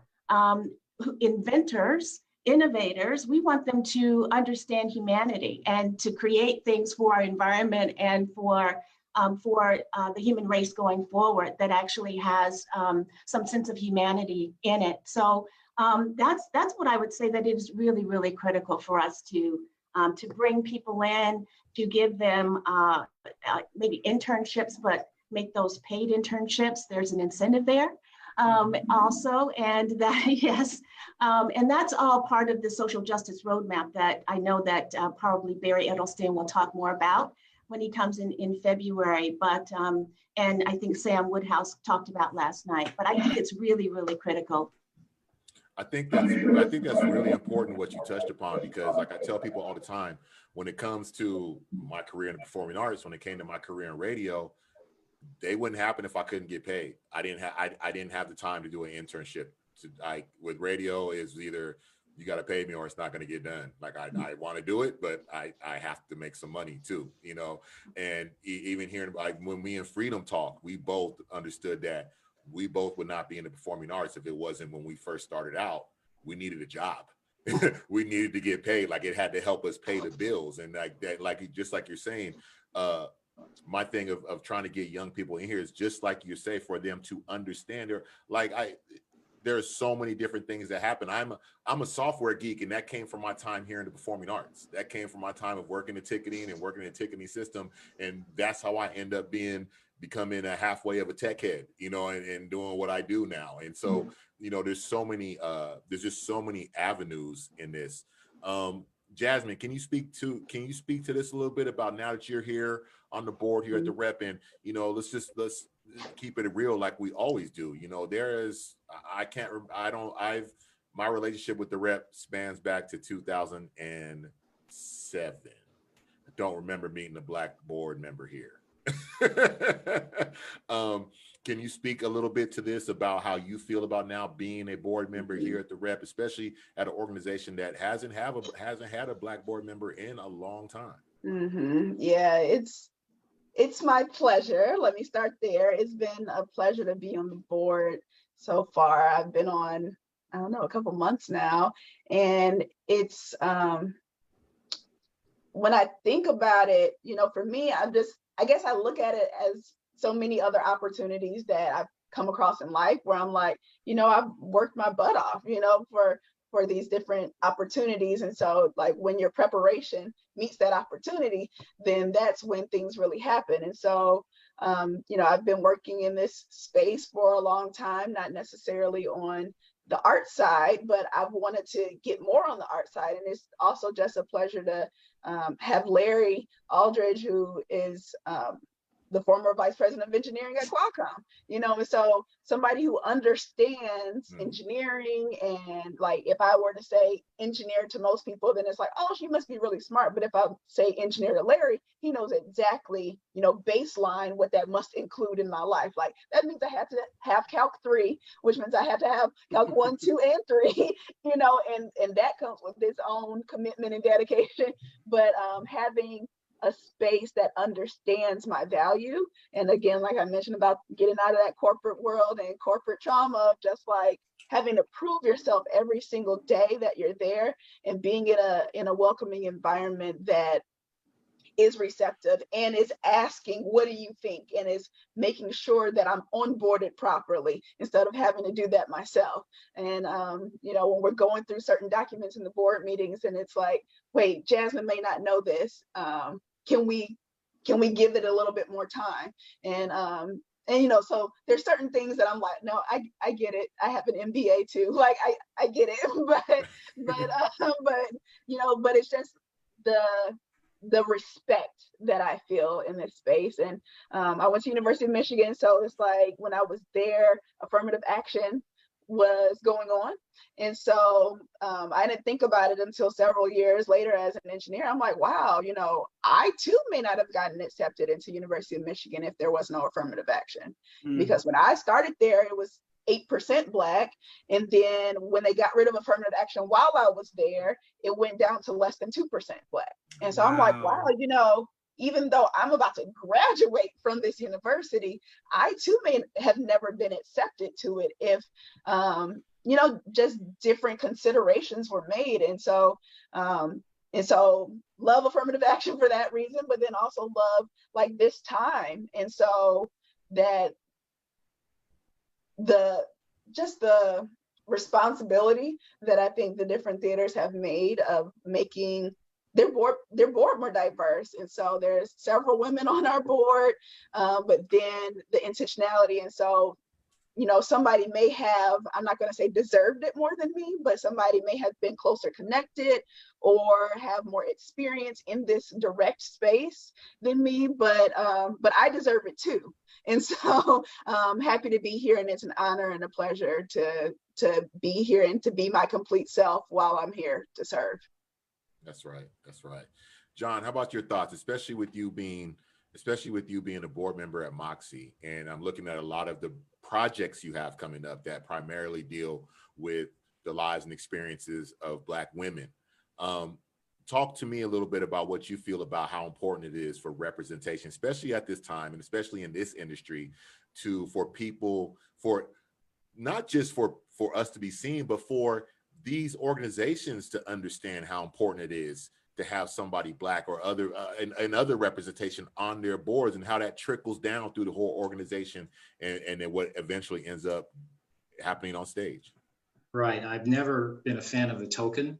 inventors, innovators. We want them to understand humanity and to create things for our environment and for the human race going forward that actually has some sense of humanity in it. So that's what I would say, that it is really, really critical for us to bring people in, to give them maybe internships, but make those paid internships. There's an incentive there. Also, and that, yes, and that's all part of the social justice roadmap that I know that probably Barry Edelstein will talk more about when he comes in February, but, and I think Sam Woodhouse talked about last night, but I think it's really, really critical. I think that's really important what you touched upon, because like I tell people all the time, when it comes to my career in the performing arts, when it came to my career in radio, they wouldn't happen if I couldn't get paid. I didn't have the time to do an internship. With radio, is either you got to pay me or it's not going to get done. Like I want to do it, but I have to make some money too, and even hearing like when we in Freedom Talk, we both understood that we both would not be in the performing arts if it wasn't, when we first started out, we needed a job. We needed to get paid. Like it had to help us pay the bills. And like that, like just like you're saying, my thing of trying to get young people in here is just like you say, for them to understand, or like there's so many different things that happen. I'm a software geek, and that came from my time here in the performing arts. That came from my time of working the ticketing and working in the ticketing system, and that's how I end up becoming a halfway of a tech head, and doing what I do now. And so, there's just so many avenues in this. Jasmine, can you speak to this a little bit about now that you're here on the board here at the rep, and let's keep it real like we always do. My relationship with the rep spans back to 2007. I don't remember meeting a Black board member here. Can you speak a little bit to this about how you feel about now being a board member here at the rep, especially at an organization that hasn't had a Black board member in a long time? Yeah, it's my pleasure. Let me start there. It's been a pleasure to be on the board so far. I've been on, I don't know, a couple months now. And it's, when I think about it, for me, I guess I look at it as so many other opportunities that I've come across in life where I'm like, I've worked my butt off, for these different opportunities. And so like when your preparation meets that opportunity, then that's when things really happen. And so, I've been working in this space for a long time, not necessarily on the art side, but I've wanted to get more on the art side. And it's also just a pleasure to have Larry Aldridge, who is the former vice president of engineering at Qualcomm, and so somebody who understands engineering. And like, if I were to say engineer to most people, then it's like, oh, she must be really smart. But if I say engineer to Larry, he knows exactly, baseline what that must include in my life. Like, that means I have to have Calc 3, which means I have to have Calc 1, 2, and 3, and that comes with its own commitment and dedication. But having a space that understands my value. And again, like I mentioned about getting out of that corporate world and corporate trauma of just like having to prove yourself every single day that you're there, and being in a welcoming environment that is receptive and is asking, what do you think? And is making sure that I'm onboarded properly instead of having to do that myself. And, when we're going through certain documents in the board meetings and it's like, wait, Jasmine may not know this. Can we give it a little bit more time? And so there's certain things that I'm like, no, I get it. I have an MBA too. Like I get it, but it's just the respect that I feel in this space. And I went to University of Michigan, so it's like when I was there, affirmative action was going on. And so I didn't think about it until several years later as an engineer. I'm like, wow, I too may not have gotten accepted into University of Michigan if there was no affirmative action. Because when I started there, it was 8% Black. And then when they got rid of affirmative action while I was there, it went down to less than 2% Black. And so I'm like, wow, even though I'm about to graduate from this university, I too may have never been accepted to it if, just different considerations were made. And so love affirmative action for that reason, but then also love like this time. And so that the responsibility that I think the different theaters have made of making their board more diverse. And so there's several women on our board, but then the intentionality. And so, somebody may have, I'm not going to say deserved it more than me, but somebody may have been closer connected or have more experience in this direct space than me, but I deserve it too. And so I'm happy to be here, and it's an honor and a pleasure to be here and to be my complete self while I'm here to serve. That's right. John, how about your thoughts, especially with you being a board member at Moxie? And I'm looking at a lot of the projects you have coming up that primarily deal with the lives and experiences of Black women. Talk to me a little bit about what you feel about how important it is for representation, especially at this time, and especially in this industry, for not just for us to be seen, but for these organizations to understand how important it is to have somebody Black or other and other representation on their boards, and how that trickles down through the whole organization, and then what eventually ends up happening on stage. Right. I've never been a fan of the token,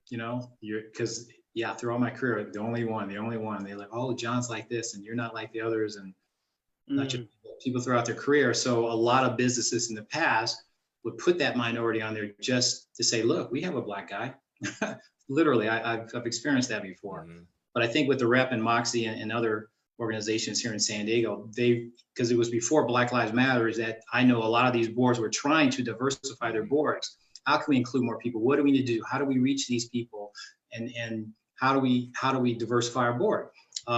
you know, because yeah, throughout my career, the only one. They're like, oh, John's like this, and you're not like the others, and not just people throughout their career. So a lot of businesses in the past would put that minority on there just to say, look, we have a Black guy. Literally, I've experienced that before. But I think with the Rep and Moxie and other organizations here in San Diego, because it was before Black Lives Matter, is that I know a lot of these boards were trying to diversify their boards. How can we include more people? What do we need to do? How do we reach these people? And how do we diversify our board?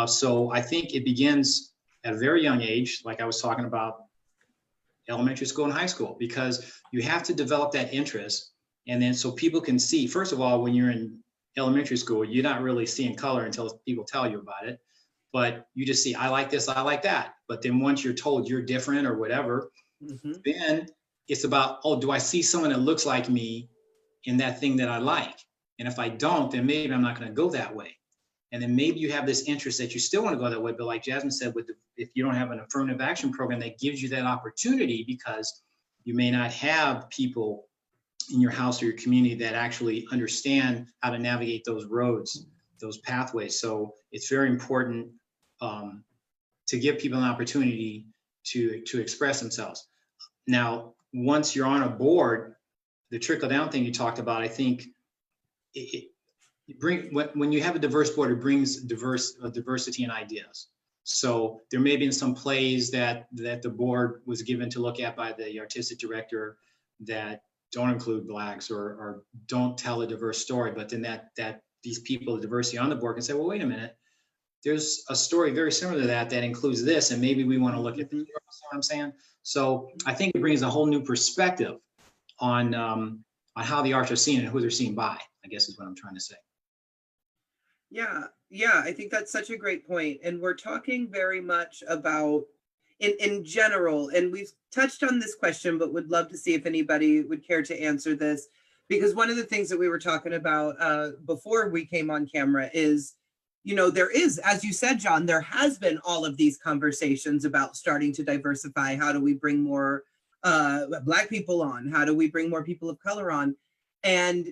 So I think it begins at a very young age, like I was talking about elementary school and high school, because you have to develop that interest. And then so people can see, first of all, when you're in elementary school, you're not really seeing color until people tell you about it. But you just see, I like this, I like that. But then once you're told you're different or whatever, then it's about, oh, do I see someone that looks like me in that thing that I like? And if I don't, then maybe I'm not going to go that way. And then maybe you have this interest that you still want to go that way. But like Jasmine said, if you don't have an affirmative action program that gives you that opportunity, because you may not have people in your house or your community that actually understand how to navigate those roads, those pathways. So it's very important to give people an opportunity to express themselves. Now, once you're on a board, the trickle down thing you talked about, I think when you have a diverse board, it brings diversity in ideas. So there may be some plays that the board was given to look at by the artistic director that don't include Blacks or don't tell a diverse story, but then that these people, the diversity on the board, can say, well, wait a minute, there's a story very similar to that includes this, and maybe we want to look at this. You know what I'm saying? So I think it brings a whole new perspective on how the arts are seen and who they're seen by, I guess is what I'm trying to say. Yeah, I think that's such a great point. And we're talking very much about in general, and we've touched on this question, but would love to see if anybody would care to answer this, because one of the things that we were talking about before we came on camera is, you know, there is, as you said, John, there has been all of these conversations about starting to diversify. How do we bring more Black people on? How do we bring more people of color on? And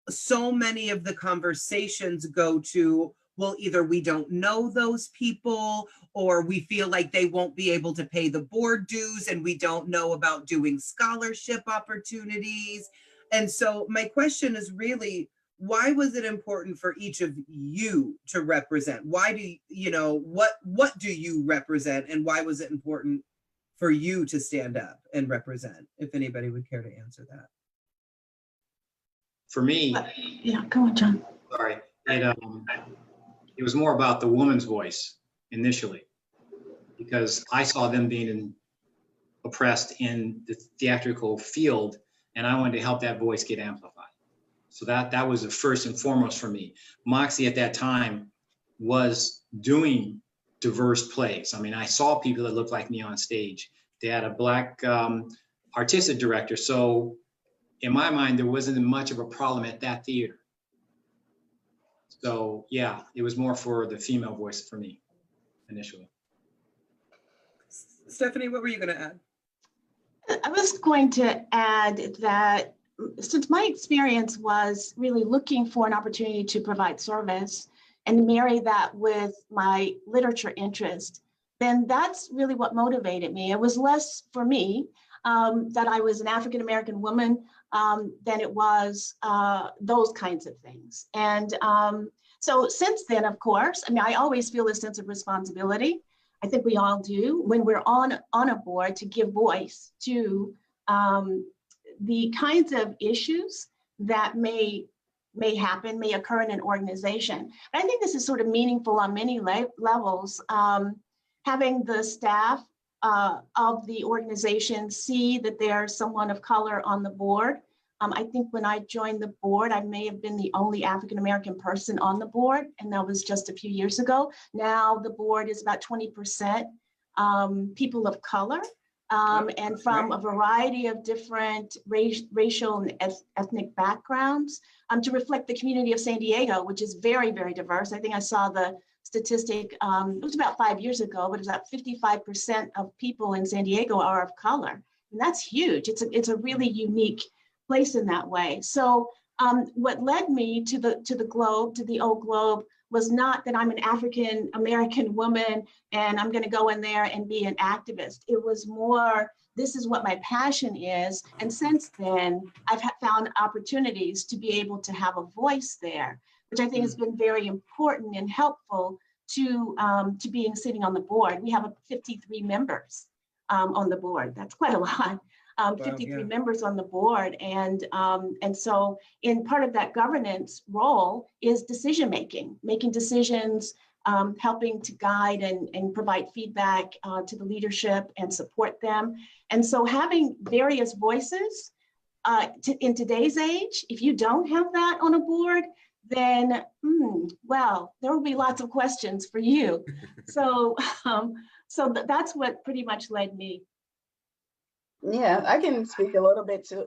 so many of the conversations go to, well, either we don't know those people, or we feel like they won't be able to pay the board dues, and we don't know about doing scholarship opportunities. And so my question is really, why was it important for each of you to represent? Why do you know, what do you represent, and why was it important for you to stand up and represent? If anybody would care to answer that. For me, yeah, go on, John. Sorry, it was more about the woman's voice initially, because I saw them being oppressed in the theatrical field, and I wanted to help that voice get amplified. So that was the first and foremost for me. Moxie at that time was doing diverse plays. I mean, I saw people that looked like me on stage. They had a Black artistic director. So in my mind, there wasn't much of a problem at that theater. So yeah, it was more for the female voice for me initially. Stephanie, what were you going to add? I was going to add that since my experience was really looking for an opportunity to provide service and marry that with my literature interest, then that's really what motivated me. It was less for me that I was an African-American woman than it was those kinds of things. And so since then, of course, I mean, I always feel a sense of responsibility. I think we all do when we're on a board to give voice to the kinds of issues that may happen, may occur in an organization. But I think this is sort of meaningful on many levels. Having the staff of the organization see that there's someone of color on the board. I think when I joined the board, I may have been the only African-American person on the board, and that was just a few years ago. Now the board is about 20% people of color, and from a variety of different racial and ethnic backgrounds, to reflect the community of San Diego, which is very, very diverse. I think I saw the statistic, it was about 5 years ago, but it's about 55% of people in San Diego are of color. And that's huge. It's a really unique place in that way. So what led me to the Globe, to the old Globe, was not that I'm an African American woman and I'm going to go in there and be an activist. It was more, this is what my passion is. And since then, I've found opportunities to be able to have a voice there, which I think has been very important and helpful to being sitting on the board. We have 53 members on the board. That's quite a lot. 53 members on the board. And so in part of that governance role is making decisions, helping to guide and provide feedback to the leadership and support them. And so having various voices in today's age, if you don't have that on a board, then, well, there will be lots of questions for you. So, that's what pretty much led me. Yeah, I can speak a little bit to,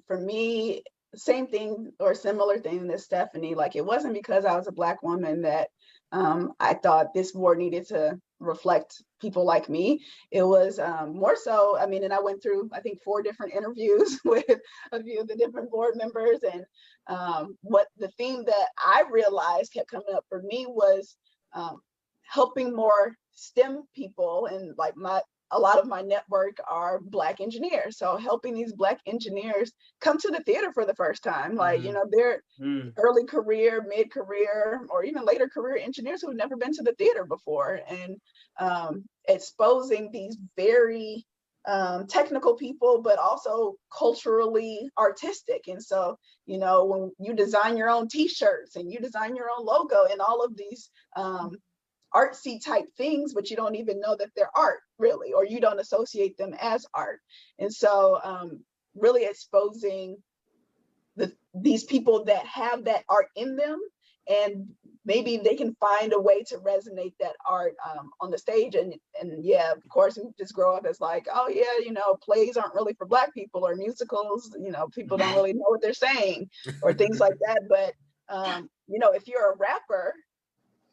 for me, same thing or similar thing as Stephanie. Like, it wasn't because I was a Black woman that I thought this board needed to reflect people like me. It was more so, I mean, and I went through, I think, 4 different interviews with a few of the different board members. And what the theme that I realized kept coming up for me was helping more STEM people. And like a lot of my network are Black engineers. So helping these Black engineers come to the theater for the first time, like, you know, they're early career, mid-career, or even later career engineers who've never been to the theater before, and exposing these very technical people, but also culturally artistic. And so, you know, when you design your own t-shirts and you design your own logo and all of these artsy type things, but you don't even know that they're art really, or you don't associate them as art. And so really exposing these people that have that art in them, and maybe they can find a way to resonate that art on the stage. And yeah, of course, we just grow up as like, oh yeah, you know, plays aren't really for Black people, or musicals, you know, people don't really know what they're saying, or things like that. But you know, if you're a rapper,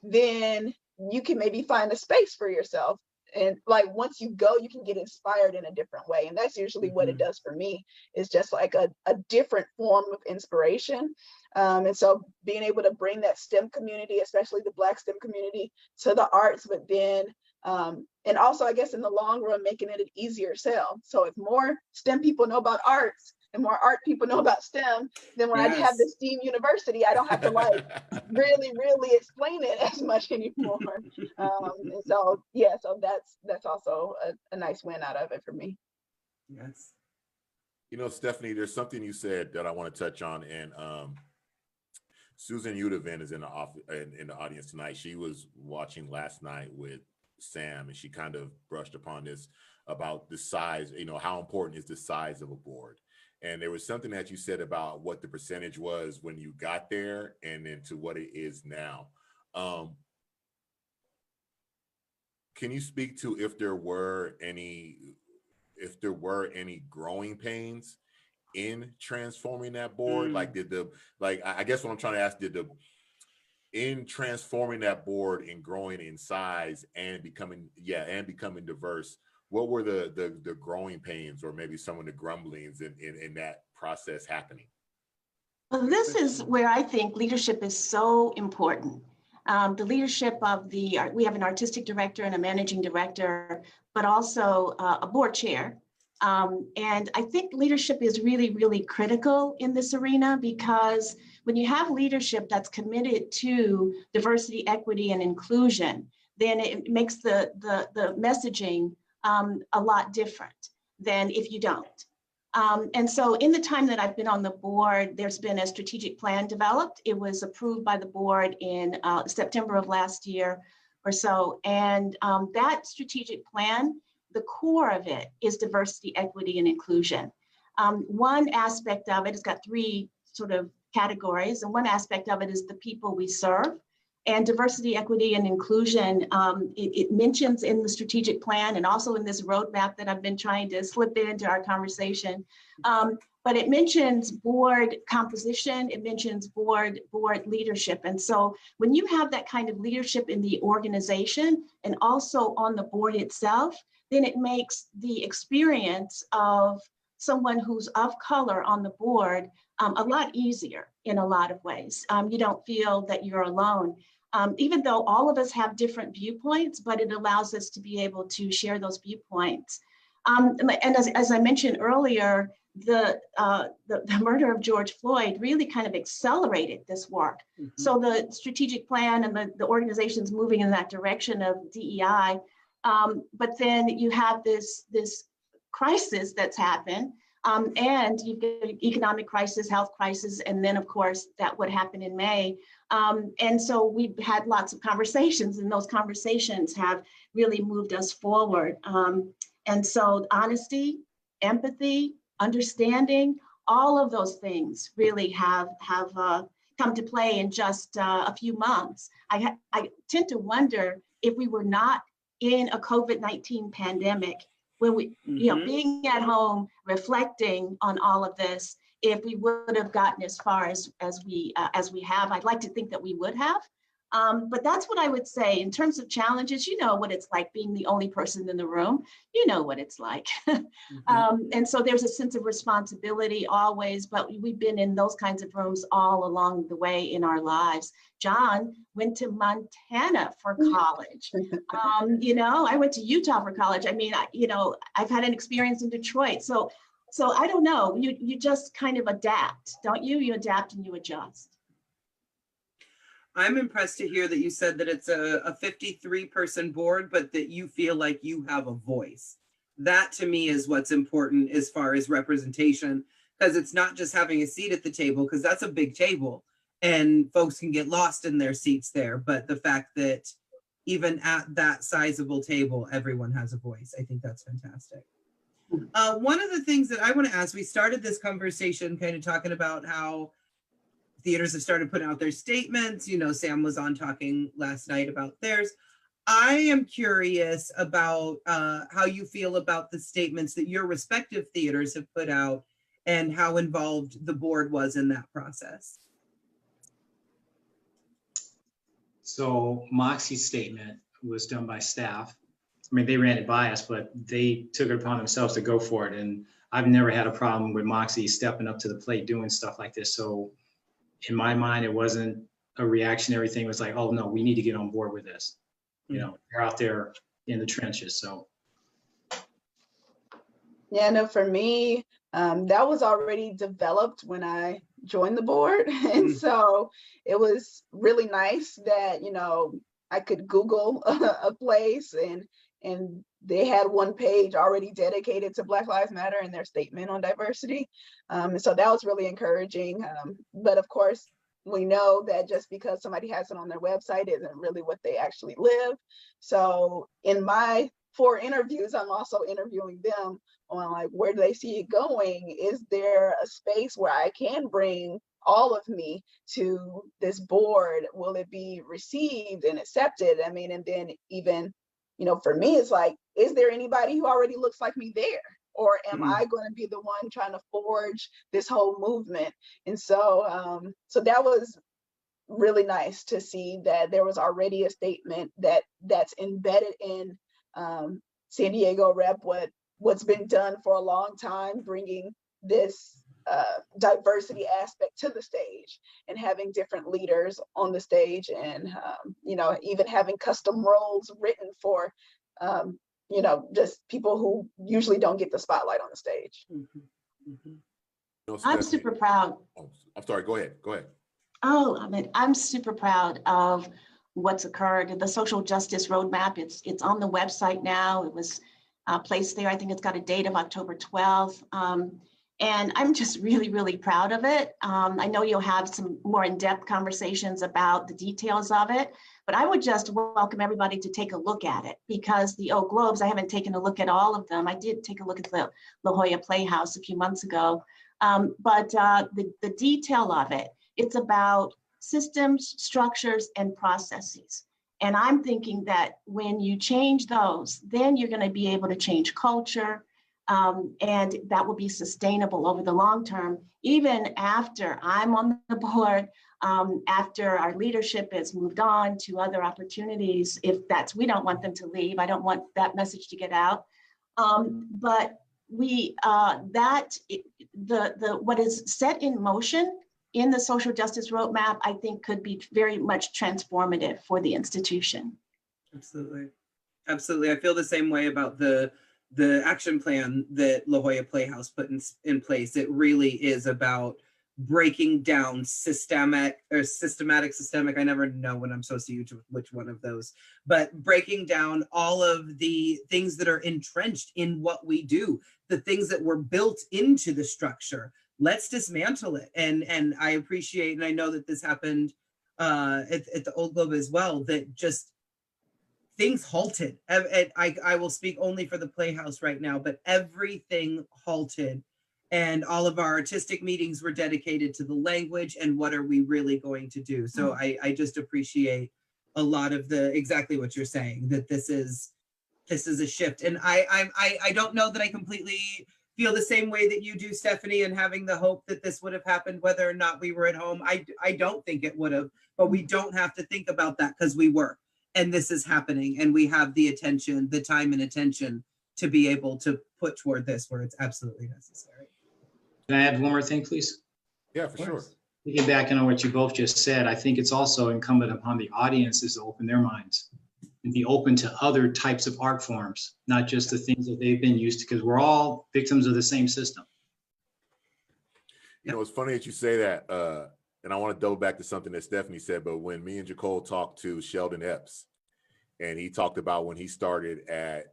then you can maybe find a space for yourself. And like, once you go, you can get inspired in a different way. And that's usually what it does for me, is just like a different form of inspiration. And so being able to bring that STEM community, especially the Black STEM community, to the arts, but then, and also, I guess, in the long run, making it an easier sell. So if more STEM people know about arts and more art people know about STEM, then when I have this STEAM university, I don't have to like really explain it as much anymore. And so, yeah, so that's also a nice win out of it for me. Yes. You know, Stephanie, there's something you said that I want to touch on, and Susan Udevin is in the audience tonight. She was watching last night with Sam, and she kind of brushed upon this about the size, you know, how important is the size of a board. And there was something that you said about what the percentage was when you got there and then to what it is now. Can you speak to if there were any growing pains in transforming that board? Like, I guess what I'm trying to ask, in transforming that board and growing in size and becoming diverse, what were the growing pains, or maybe some of the grumblings in that process happening? Well, this is where I think leadership is so important. The leadership of we have an artistic director and a managing director, but also a board chair. And I think leadership is really, really critical in this arena, because when you have leadership that's committed to diversity, equity, and inclusion, then it makes the messaging a lot different than if you don't. And so in the time that I've been on the board, there's been a strategic plan developed. It was approved by the board in September of last year or so. And that strategic plan, the core of it is diversity, equity, and inclusion. One aspect of it has got 3 sort of categories, and one aspect of it is the people we serve. And diversity, equity, and inclusion, it mentions in the strategic plan and also in this roadmap that I've been trying to slip into our conversation. But it mentions board composition, it mentions board leadership. And so when you have that kind of leadership in the organization and also on the board itself, then it makes the experience of someone who's of color on the board a lot easier in a lot of ways. You don't feel that you're alone, even though all of us have different viewpoints, but it allows us to be able to share those viewpoints. And as I mentioned earlier, the murder of George Floyd really kind of accelerated this work. Mm-hmm. So the strategic plan and the organization's moving in that direction of DEI, but then you have this crisis that's happened, and you've got economic crisis, health crisis, and then of course that would happen in May. And so we've had lots of conversations, and those conversations have really moved us forward. And so honesty, empathy, understanding, all of those things really have come to play in just a few months. I tend to wonder if we were not in a COVID-19 pandemic, when we, you know, being at home, reflecting on all of this, if we would have gotten as far as we have. I'd like to think that we would have. But that's what I would say in terms of challenges. You know what it's like being the only person in the room. You know what it's like. And so there's a sense of responsibility always, but we've been in those kinds of rooms all along the way in our lives. John went to Montana for college. You know, I went to Utah for college. I mean, I've had an experience in Detroit. So I don't know, you just kind of adapt, don't you? You adapt and you adjust. I'm impressed to hear that you said that it's a 53-person board, but that you feel like you have a voice. That to me is what's important as far as representation, because it's not just having a seat at the table, because that's a big table and folks can get lost in their seats there. But the fact that even at that sizable table, everyone has a voice, I think that's fantastic. One of the things that I want to ask, we started this conversation kind of talking about how theaters have started putting out their statements. You know, Sam was on talking last night about theirs. I am curious about how you feel about the statements that your respective theaters have put out and how involved the board was in that process. So Moxie's statement was done by staff. I mean, they ran it by us, but they took it upon themselves to go for it. And I've never had a problem with Moxie stepping up to the plate, doing stuff like this. So in my mind, it wasn't a reactionary thing. It was like, oh no, we need to get on board with this. You know, they're out there in the trenches. So. Yeah, no, for me, that was already developed when I joined the board. And so it was really nice that, you know, I could Google a place and they had one page already dedicated to Black Lives Matter and their statement on diversity. And so that was really encouraging. But of course, we know that just because somebody has it on their website isn't really what they actually live. So in my 4 interviews, I'm also interviewing them on like, where do they see it going? Is there a space where I can bring all of me to this board? Will it be received and accepted? I mean, and then even, you know, for me, it's like, is there anybody who already looks like me there? Or am I going to be the one trying to forge this whole movement? And so, so that was really nice to see that there was already a statement that's embedded in San Diego Rep, what's been done for a long time, bringing this diversity aspect to the stage and having different leaders on the stage, and you know, even having custom roles written for you know, just people who usually don't get the spotlight on the stage. I'm super proud. Oh, I'm sorry, go ahead. Oh, I mean, I'm super proud of what's occurred. The social justice roadmap, it's on the website now. It was placed there. I think it's got a date of October 12th. And I'm just really, really proud of it. I know you'll have some more in-depth conversations about the details of it, but I would just welcome everybody to take a look at it, because the Oak Globes, I haven't taken a look at all of them. I did take a look at the La Jolla Playhouse a few months ago, but the detail of it, it's about systems, structures, and processes. And I'm thinking that when you change those, then you're going to be able to change culture, and that will be sustainable over the long term, even after I'm on the board, after our leadership has moved on to other opportunities. If we don't want them to leave, I don't want that message to get out. But what is set in motion in the social justice roadmap, I think could be very much transformative for the institution. Absolutely. Absolutely. I feel the same way about the action plan that La Jolla Playhouse put in place. It really is about breaking down systemic. I never know when I'm supposed to use which one of those, but breaking down all of the things that are entrenched in what we do, the things that were built into the structure. Let's dismantle it. And I appreciate, and I know that this happened at the Old Globe as well, that just things halted. I will speak only for the Playhouse right now, but everything halted. And all of our artistic meetings were dedicated to the language and what are we really going to do. So I just appreciate a lot of exactly what you're saying, that this is a shift. And I don't know that I completely feel the same way that you do, Stephanie, and having the hope that this would have happened whether or not we were at home. I don't think it would have, but we don't have to think about that because we were. And this is happening, and we have the attention, the time and attention to be able to put toward this where it's absolutely necessary. Can I add one more thing, please? Yeah, for sure. Piggybacking on what you both just said, I think it's also incumbent upon the audiences to open their minds and be open to other types of art forms, not just the things that they've been used to, because we're all victims of the same system. You know, it's funny that you say that, and I want to double back to something that Stephanie said, but when me and Jacole talked to Sheldon Epps, and he talked about when he started at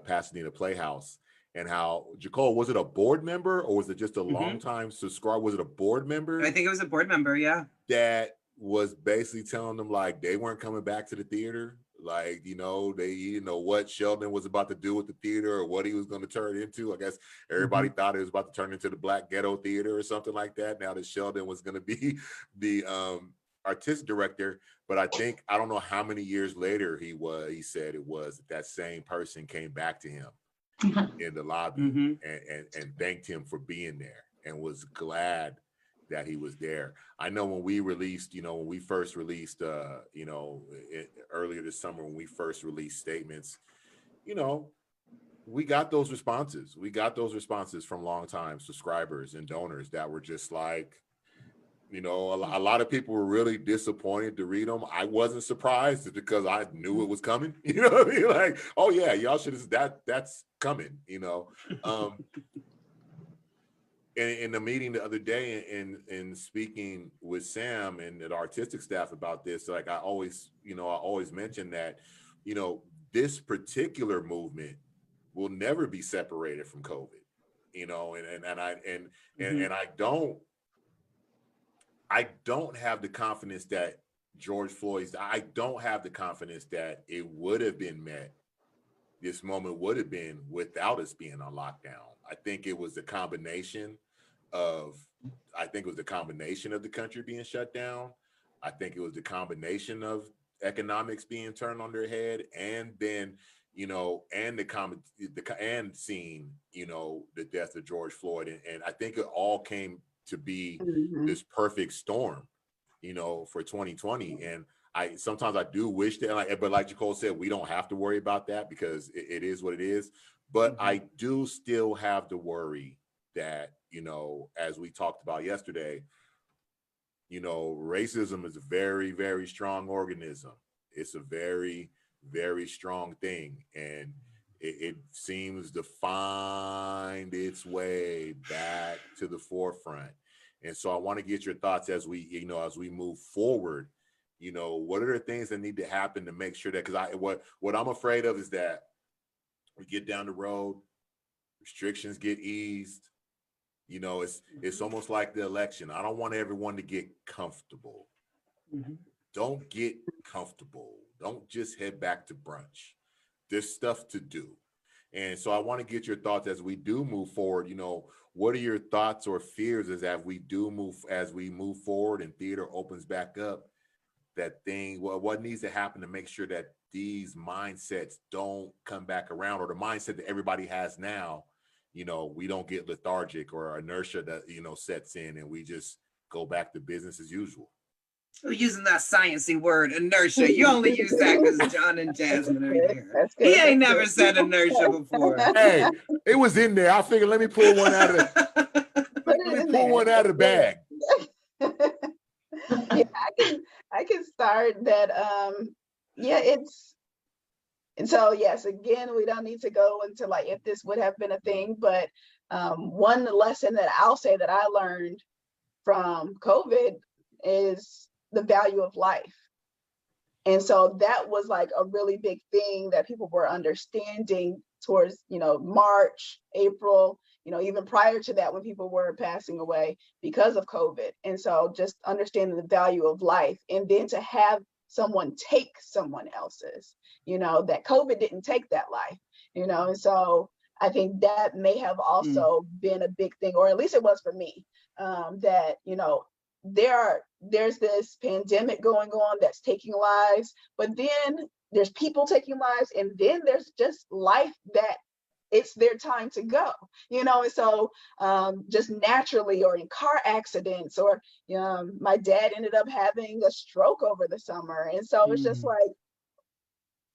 Pasadena Playhouse, and how, Jacole, was it a board member or was it just a longtime subscriber? Was it a board member? I think it was a board member, yeah. That was basically telling them like they weren't coming back to the theater. Like, you know, they didn't know what Sheldon was about to do with the theater or what he was going to turn into. I guess everybody thought it was about to turn into the Black Ghetto Theater or something like that. Now that Sheldon was going to be the artistic director. But I don't know how many years later he said it was that same person came back to him in the lobby and thanked him for being there and was glad that he was there. I know when we first released, earlier this summer, when we first released statements, we got those responses. We got those responses from longtime subscribers and donors that were just like, a lot of people were really disappointed to read them. I wasn't surprised because I knew it was coming. You know what I mean? Like, oh yeah, y'all should have, that's coming, In the meeting the other day in speaking with Sam and the artistic staff about this, like I always mention that, this particular movement will never be separated from COVID, and I don't have the confidence that I don't have the confidence that it would have been met. This moment would have been without us being on lockdown. I think it was the combination of the country being shut down. I think it was the combination of economics being turned on their head, and then and seeing the death of George Floyd, and I think it all came to be this perfect storm for 2020. And sometimes I do wish that, but like Jacole said, we don't have to worry about that because it is what it is. But I do still have to worry that, as we talked about yesterday, racism is a very, very strong organism. It's a very, very strong thing. And it seems to find its way back to the forefront. And so I want to get your thoughts as we move forward. What are the things that need to happen to make sure that, because what I'm afraid of is that we get down the road, restrictions get eased. It's almost like the election. I don't want everyone to get comfortable. Don't get comfortable. Don't just head back to brunch. There's stuff to do. And so I want to get your thoughts as we do move forward. What are your thoughts or fears as we move forward and theater opens back up? What needs to happen to make sure that these mindsets don't come back around, or the mindset that everybody has now, we don't get lethargic or inertia that, sets in and we just go back to business as usual? We're using that sciencey word, inertia. You only use that because John and Jasmine are here. That's good. He ain't That's never good. said inertia before. Hey, it was in there. I figured let me pull one out of the Put let it me in pull there. one out of the bag. Yeah, I can start that. Yeah, it's, and so yes, again, we don't need to go into like if this would have been a thing, but one lesson that I'll say that I learned from COVID is the value of life. And so that was like a really big thing that people were understanding towards, March, April, even prior to that when people were passing away because of COVID. And so just understanding the value of life, and then to have someone take someone else's, that COVID didn't take that life, and so I think that may have also been a big thing, or at least it was for me, that, there's this pandemic going on that's taking lives, but then there's people taking lives, and then there's just life that it's their time to go, and so just naturally, or in car accidents, or my dad ended up having a stroke over the summer, and so it's just like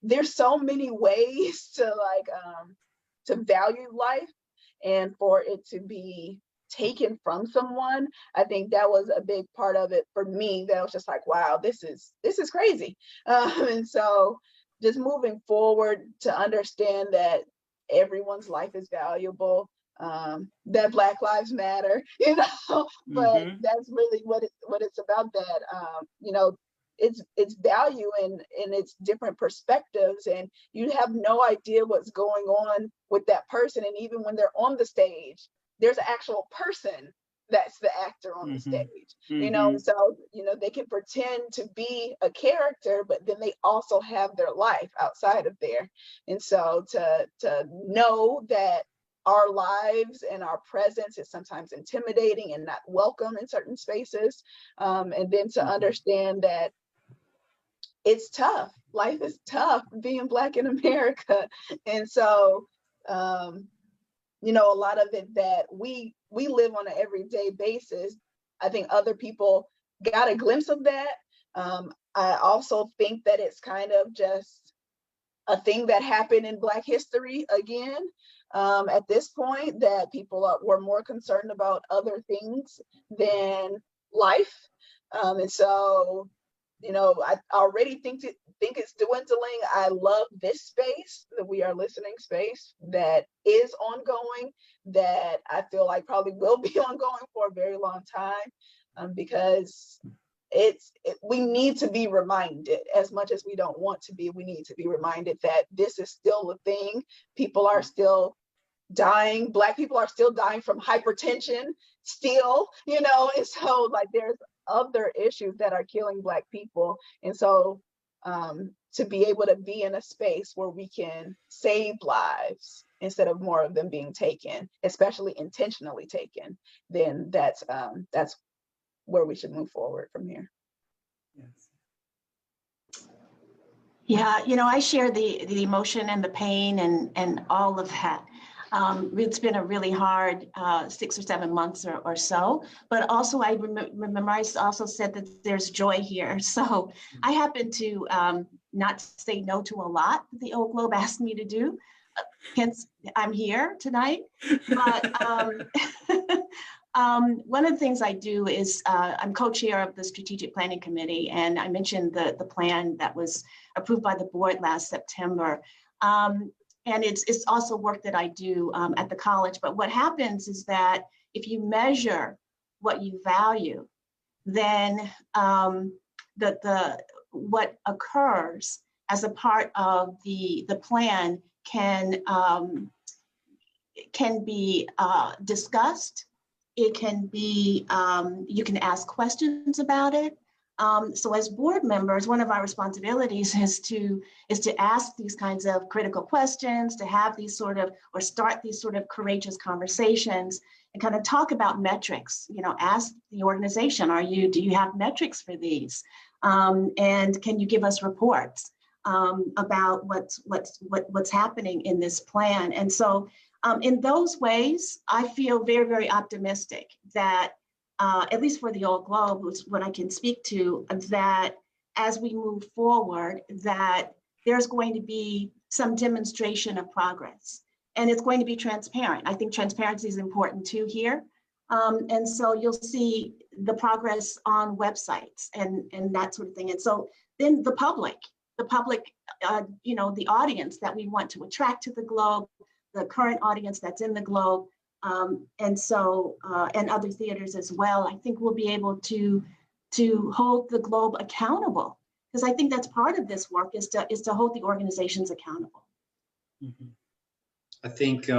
there's so many ways to value life, and for it to be taken from someone, I think that was a big part of it for me. That was just like, wow, this is crazy. And so just moving forward to understand that everyone's life is valuable, that Black Lives Matter, but that's really what it's about, that, it's value and it's different perspectives, and you have no idea what's going on with that person. And even when they're on the stage, there's an actual person that's the actor on the stage, so, they can pretend to be a character, but then they also have their life outside of there. And so to know that our lives and our presence is sometimes intimidating and not welcome in certain spaces, and then to understand that it's tough. Life is tough being Black in America. And so, a lot of it that we live on an everyday basis, I think other people got a glimpse of that. I also think that it's kind of just a thing that happened in Black history again, at this point, that people were more concerned about other things than life. And so, I already think it's dwindling. I love this space, that We Are Listening space, that is ongoing, that I feel like probably will be ongoing for a very long time, because we need to be reminded, as much as we don't want to be, we need to be reminded that this is still a thing. People are still dying. Black people are still dying from hypertension still, and so like there's other issues that are killing Black people. And so to be able to be in a space where we can save lives instead of more of them being taken, especially intentionally taken, then that's where we should move forward from here. Yes. Yeah, I share the emotion and the pain and all of that. It's been a really hard 6 or 7 months or so, but also I remember I also said that there's joy here. So I happen to not say no to a lot that the Oak Globe asked me to do, hence I'm here tonight. But one of the things I do is I'm co-chair of the Strategic Planning Committee, and I mentioned the plan that was approved by the board last September. And it's also work that I do at the college. But what happens is that if you measure what you value, then what occurs as a part of the plan can be discussed. It can be, you can ask questions about it. So as board members, one of our responsibilities is to ask these kinds of critical questions, to have these or start these sort of courageous conversations and kind of talk about metrics. Ask the organization, do you have metrics for these? And can you give us reports about what's happening in this plan? And so in those ways, I feel very, very optimistic that at least for the Old Globe, which is what I can speak to, that as we move forward, that there's going to be some demonstration of progress. And it's going to be transparent. I think transparency is important too here. And so you'll see the progress on websites and that sort of thing. And so then the public, you know, the audience that we want to attract to the Globe, the current audience that's in the Globe, and so and other theaters as well. I think we'll be able to hold the Globe accountable, because I think that's part of this work is to hold the organizations accountable. Mm-hmm. I think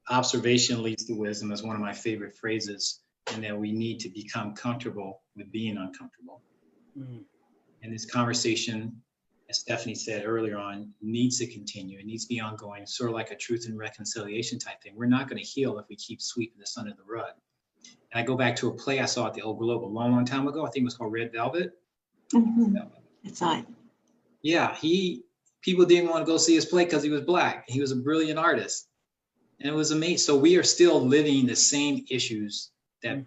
observation leads to wisdom is one of my favorite phrases, and that we need to become comfortable with being uncomfortable. Mm. And this conversation, as Stephanie said earlier on, needs to continue. It needs to be ongoing, sort of like a truth and reconciliation type thing. We're not going to heal if we keep sweeping this under the rug. And I go back to a play I saw at the Old Globe a long, long time ago. I think it was called Red Velvet. Mm-hmm. It's on. Yeah, people didn't want to go see his play because he was Black. He was a brilliant artist. And it was amazing. So we are still living the same issues that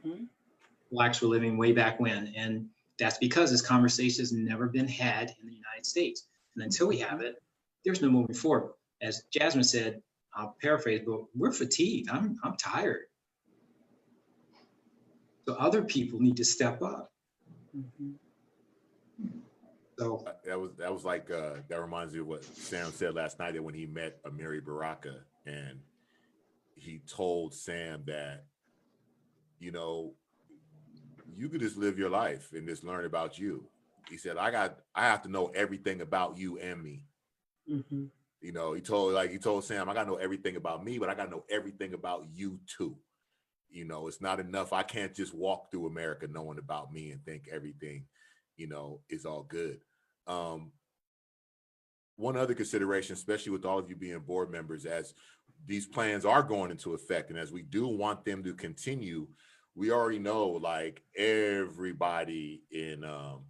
Blacks were living way back when. And that's because this conversation has never been had in the United States. And until we have it, there's no moving forward. As Jasmine said, I'll paraphrase, but we're fatigued. I'm tired. So other people need to step up. Mm-hmm. So that was like that reminds me of what Sam said last night, that when he met Amiri Baraka and he told Sam that, you know, you could just live your life and just learn about you. He said, I have to know everything about you and me. Mm-hmm. You know, he told Sam, I got to know everything about me, but I got to know everything about you too. You know, it's not enough. I can't just walk through America knowing about me and think everything, you know, is all good. One other consideration, especially with all of you being board members, as these plans are going into effect and as we do want them to continue, we already know, like, everybody in the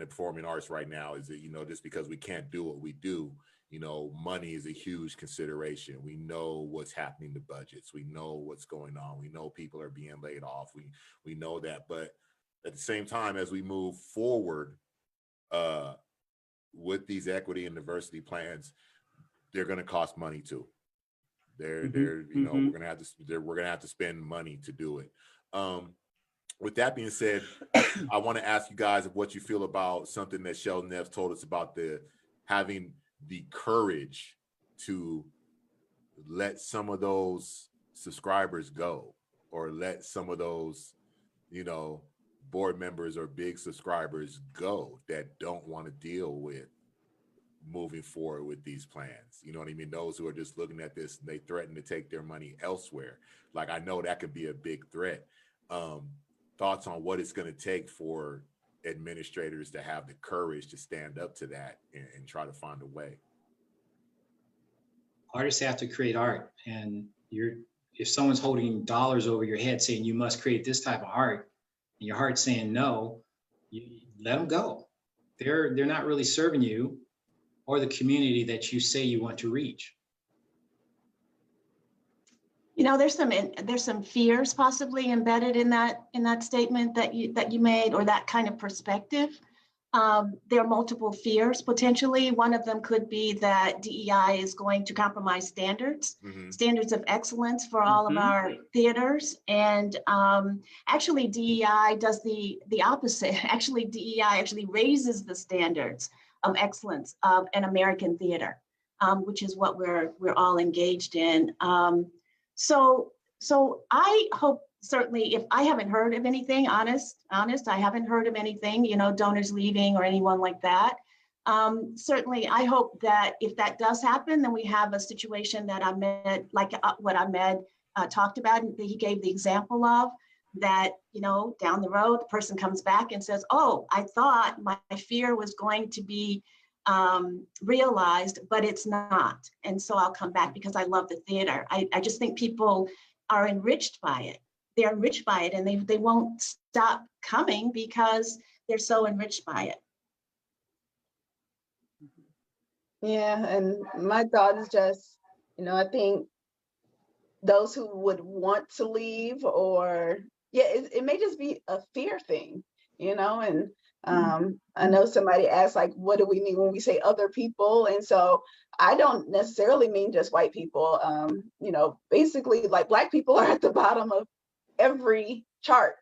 performing arts right now is that, you know, just because we can't do what we do, you know, money is a huge consideration. We know what's happening to budgets. We know what's going on. We know people are being laid off. We know that. But at the same time, as we move forward with these equity and diversity plans, they're going to cost money too. They're you know, we're gonna have to spend money to do it. With that being said, I want to ask you guys what you feel about something that Sheldon Neves told us about having the courage to let some of those subscribers go, or let some of those, you know, board members or big subscribers go that don't want to deal with moving forward with these plans. You know what I mean? Those who are just looking at this, they threaten to take their money elsewhere. Like, I know that could be a big threat. Thoughts on what it's going to take for administrators to have the courage to stand up to that and try to find a way. Artists have to create art, and if someone's holding dollars over your head saying you must create this type of art, and your heart's saying no, you let them go. They're not really serving you or the community that you say you want to reach. You know, there's some fears possibly embedded in that statement that you made, or that kind of perspective. There are multiple fears potentially. One of them could be that DEI is going to compromise standards of excellence for all of our theaters. And actually DEI does the opposite. Actually, DEI actually raises the standards of excellence of an American theater, which is what we're all engaged in. So I hope, certainly, if I haven't heard of anything, honest, I haven't heard of anything, you know, donors leaving or anyone like that. Certainly, I hope that if that does happen, then we have a situation that Ahmed, like what Ahmed talked about, and he gave the example of, that, you know, down the road, the person comes back and says, oh, I thought my fear was going to be realized, but it's not. And so I'll come back because I love the theater. I just think people are enriched by it. They're enriched by it, and they won't stop coming because they're so enriched by it. Yeah, and my thought is just, you know, I think those who would want to leave, or yeah, it may just be a fear thing, you know. And I know somebody asked, like, what do we mean when we say other people? And so I don't necessarily mean just white people. You know, basically, like, Black people are at the bottom of every chart,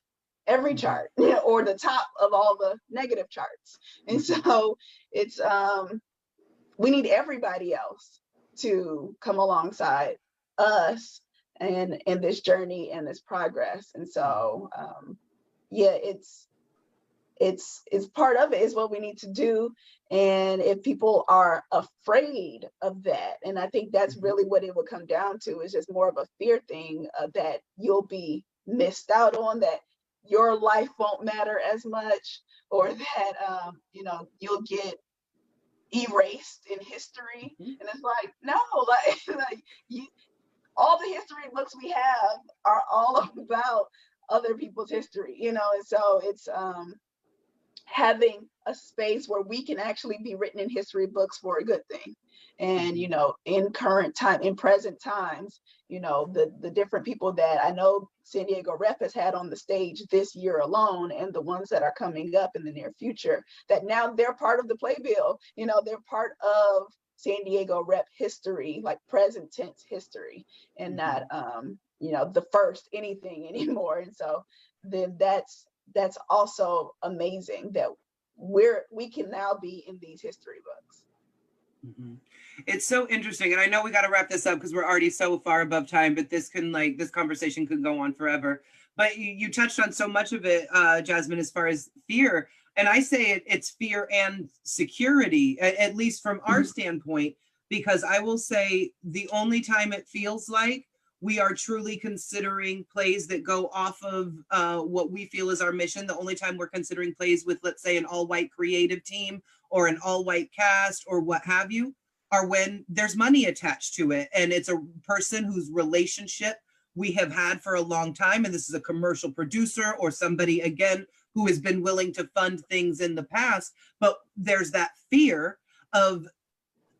or the top of all the negative charts. And so it's we need everybody else to come alongside us and in this journey and this progress. And so yeah, it's part of it is what we need to do. And if people are afraid of that, and I think that's really what it would come down to, is just more of a fear thing, that you'll be missed out on, that your life won't matter as much, or that you know, you'll get erased in history. And it's like, no, like all the history books we have are all about other people's history, you know. And so it's having a space where we can actually be written in history books for a good thing. And, you know, in present times, you know, the different people that I know San Diego Rep has had on the stage this year alone, and the ones that are coming up in the near future, that now they're part of the playbill, you know, they're part of San Diego Rep history, like present tense history, and not, you know, the first anything anymore. And so then that's also amazing that we can now be in these history books. It's so interesting. And I know we got to wrap this up because we're already so far above time, but this conversation could go on forever. But you touched on so much of it, Jasmine, as far as fear. And I say it's fear and security, at least from our standpoint, because I will say the only time it feels like we are truly considering plays that go off of what we feel is our mission, the only time we're considering plays with, let's say, an all-white creative team or an all-white cast or what have you, are when there's money attached to it. And it's a person whose relationship we have had for a long time. And this is a commercial producer or somebody, again, who has been willing to fund things in the past. But there's that fear of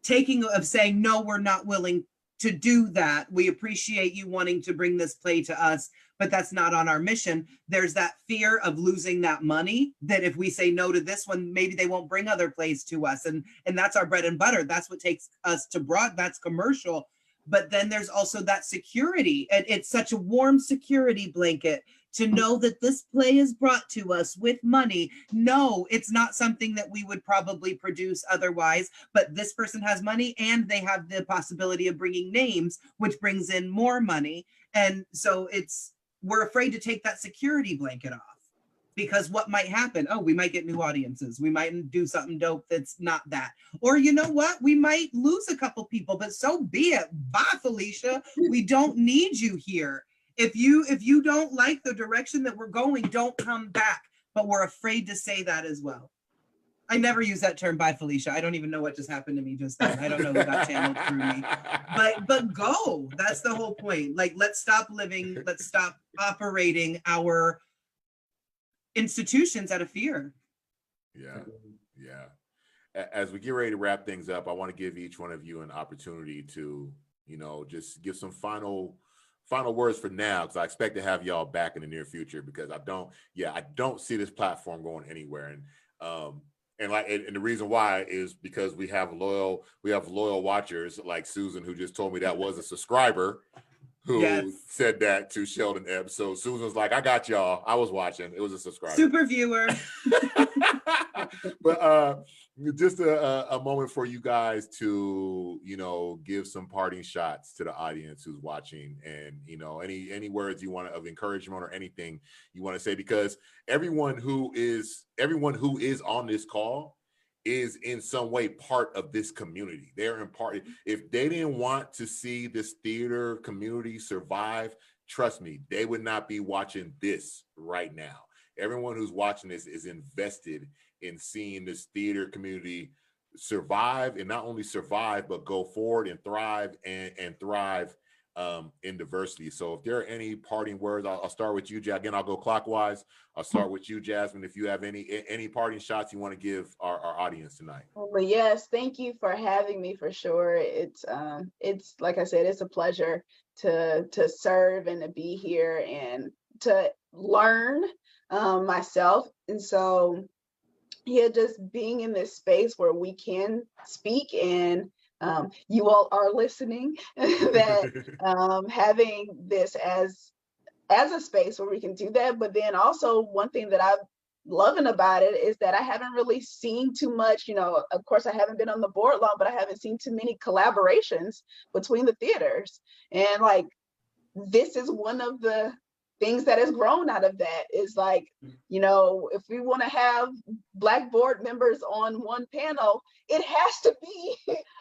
saying, no, we're not willing to do that. We appreciate you wanting to bring this play to us, but that's not on our mission. There's that fear of losing that money, that if we say no to this one, maybe they won't bring other plays to us. And that's our bread and butter. That's what takes us to broad, that's commercial. But then there's also that security. And it's such a warm security blanket to know that this play is brought to us with money. No, it's not something that we would probably produce otherwise, but this person has money and they have the possibility of bringing names, which brings in more money. And so we're afraid to take that security blanket off, because what might happen? Oh, we might get new audiences. We might do something dope that's not that. Or you know what? We might lose a couple people, but so be it. Bye, Felicia. We don't need you here. If you don't like the direction that we're going, don't come back. But we're afraid to say that as well. I never use that term, bye, Felicia. I don't even know what just happened to me just then. I don't know who got channeled through me. But go. That's the whole point. Like, let's stop operating our institutions out of fear. Yeah. As we get ready to wrap things up, I want to give each one of you an opportunity to, you know, just give some final words for now, because I expect to have y'all back in the near future, because I don't see this platform going anywhere. And the reason why is because we have loyal watchers like Susan, who just told me that was a subscriber who said that to Sheldon Ebb. So Susan was like, I got y'all. I was watching. It was a subscriber. Super viewer. But just a moment for you guys to, you know, give some parting shots to the audience who's watching, and, you know, any words you want of encouragement or anything you want to say, because everyone who is on this call is in some way part of this community. They're in part. If they didn't want to see this theater community survive, trust me, they would not be watching this right now. Everyone who's watching this is invested in seeing this theater community survive, and not only survive, but go forward and thrive and thrive in diversity. So if there are any parting words, I'll start with you, again, I'll go clockwise. I'll start with you, Jasmine, if you have any parting shots you want to give our audience tonight. Well, yes, thank you for having me, for sure. It's like I said, it's a pleasure to serve and to be here and to learn myself. And so, yeah, just being in this space where we can speak and you all are listening, that having this as a space where we can do that. But then also one thing that I'm loving about it is that I haven't really seen too much, of course I haven't been on the board long, but I haven't seen too many collaborations between the theaters. And like, this is one of the things that has grown out of that is like, if we want to have Black board members on one panel, it has to be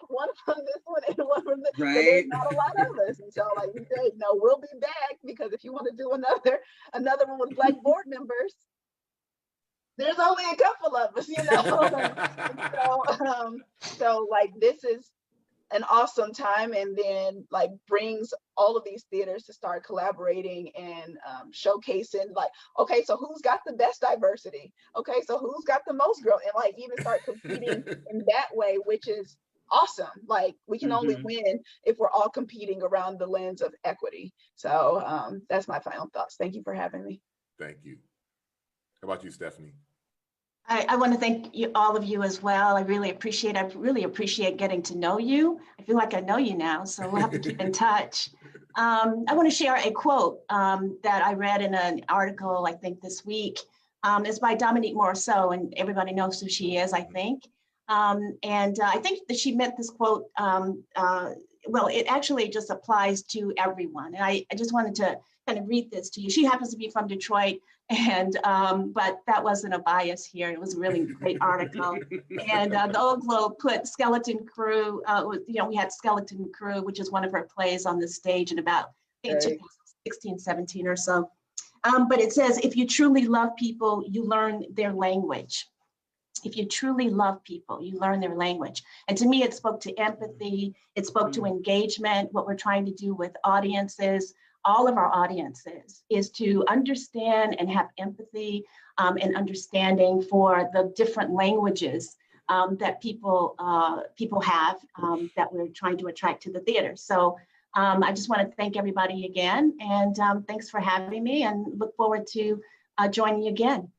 one from this one and one from this. Right. There's not a lot of us. And so like we said, we'll be back, because if you want to do another one with Black board members, there's only a couple of us, so like this is an awesome time, and then like brings all of these theaters to start collaborating and showcasing like, okay, so who's got the best diversity? Okay, so who's got the most growth? And like even start competing in that way, which is awesome. Like we can only win if we're all competing around the lens of equity. So that's my final thoughts. Thank you for having me. Thank you. How about you, Stephanie? I want to thank you, all of you as well. I really appreciate getting to know you. I feel like I know you now, so we'll have to keep in touch. I want to share a quote that I read in an article, I think this week. It's by Dominique Morisseau, and everybody knows who she is, I think. And I think that she meant this quote, well, it actually just applies to everyone. And I just wanted to kind of read this to you. She happens to be from Detroit, and but that wasn't a bias here. It was a really great article. And the Old Globe put Skeleton Crew, we had Skeleton Crew, which is one of her plays on the stage in about, I think, 2016, 17 or so. But it says, if you truly love people, you learn their language. If you truly love people, you learn their language. And to me, it spoke to empathy. It spoke to engagement. What we're trying to do with audiences, all of our audiences, is to understand and have empathy and understanding for the different languages that people have that we're trying to attract to the theater. So I just want to thank everybody again, and thanks for having me, and look forward to joining you again.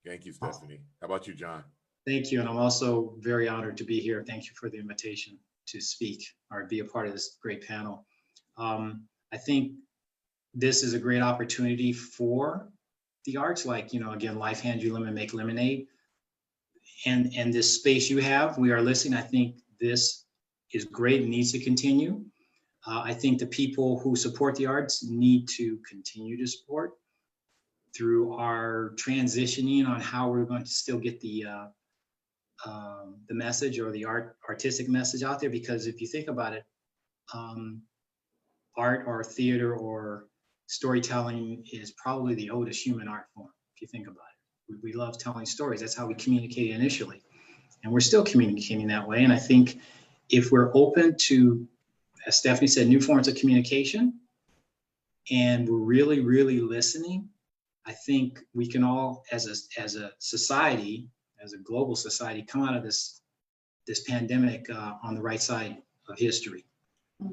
Thank you, Stephanie. How about you, John? Thank you, and I'm also very honored to be here. Thank you for the invitation to speak or be a part of this great panel. I think this is a great opportunity for the arts, like, again, life hands you lemon, make lemonade. And this space you have, we are listening. I think this is great and needs to continue. I think the people who support the arts need to continue to support through our transitioning on how we're going to still get the message or the artistic message out there. Because if you think about it, art or theater or storytelling is probably the oldest human art form, if you think about it. We love telling stories. That's how we communicated initially. And we're still communicating that way. And I think if we're open to, as Stephanie said, new forms of communication, and we're really, really listening, I think we can all, as a society, as a global society, come out of this pandemic on the right side of history.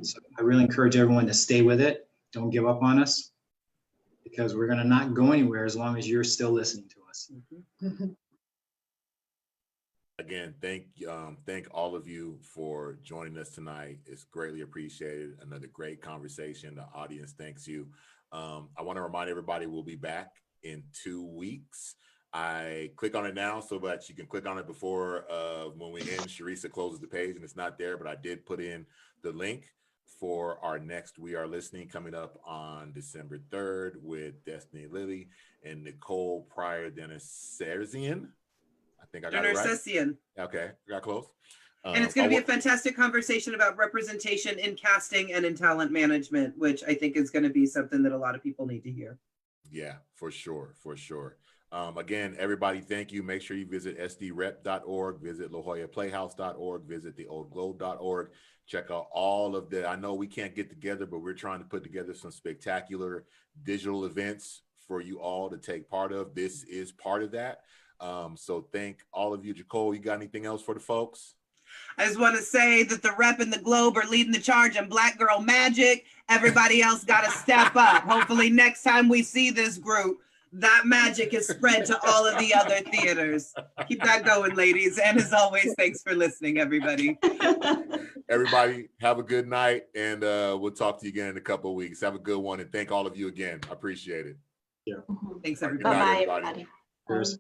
So I really encourage everyone to stay with it. Don't give up on us, because we're going to not go anywhere as long as you're still listening to us. Again, thank all of you for joining us tonight. It's greatly appreciated. Another great conversation. The audience thanks you. I want to remind everybody we'll be back in 2 weeks. I click on it now so that you can click on it before when we end. Sharissa closes the page and it's not there, but I did put in the link for our next We Are Listening coming up on December 3rd with Destiny Lilly and Nicole Pryor-Dennis-Serzian. I think I got it right. Okay, got close. And it's going to be a fantastic conversation about representation in casting and in talent management, which I think is going to be something that a lot of people need to hear. Yeah, for sure, for sure. Again, everybody, thank you. Make sure you visit sdrep.org, visit lajollaplayhouse.org, visit theoldglobe.org. Check out all of I know we can't get together, but we're trying to put together some spectacular digital events for you all to take part of. This is part of that. So thank all of you. Jacole, you got anything else for the folks? I just want to say that the Rep and the Globe are leading the charge in Black Girl Magic. Everybody else got to step up. Hopefully next time we see this group, that magic is spread to all of the other theaters. Keep that going, ladies. And as always, thanks for listening, everybody. Everybody, have a good night, and we'll talk to you again in a couple of weeks. Have a good one, and thank all of you again. I appreciate it. Yeah. Thanks, everybody. Good night, Bye-bye, everybody. everybody. Cheers.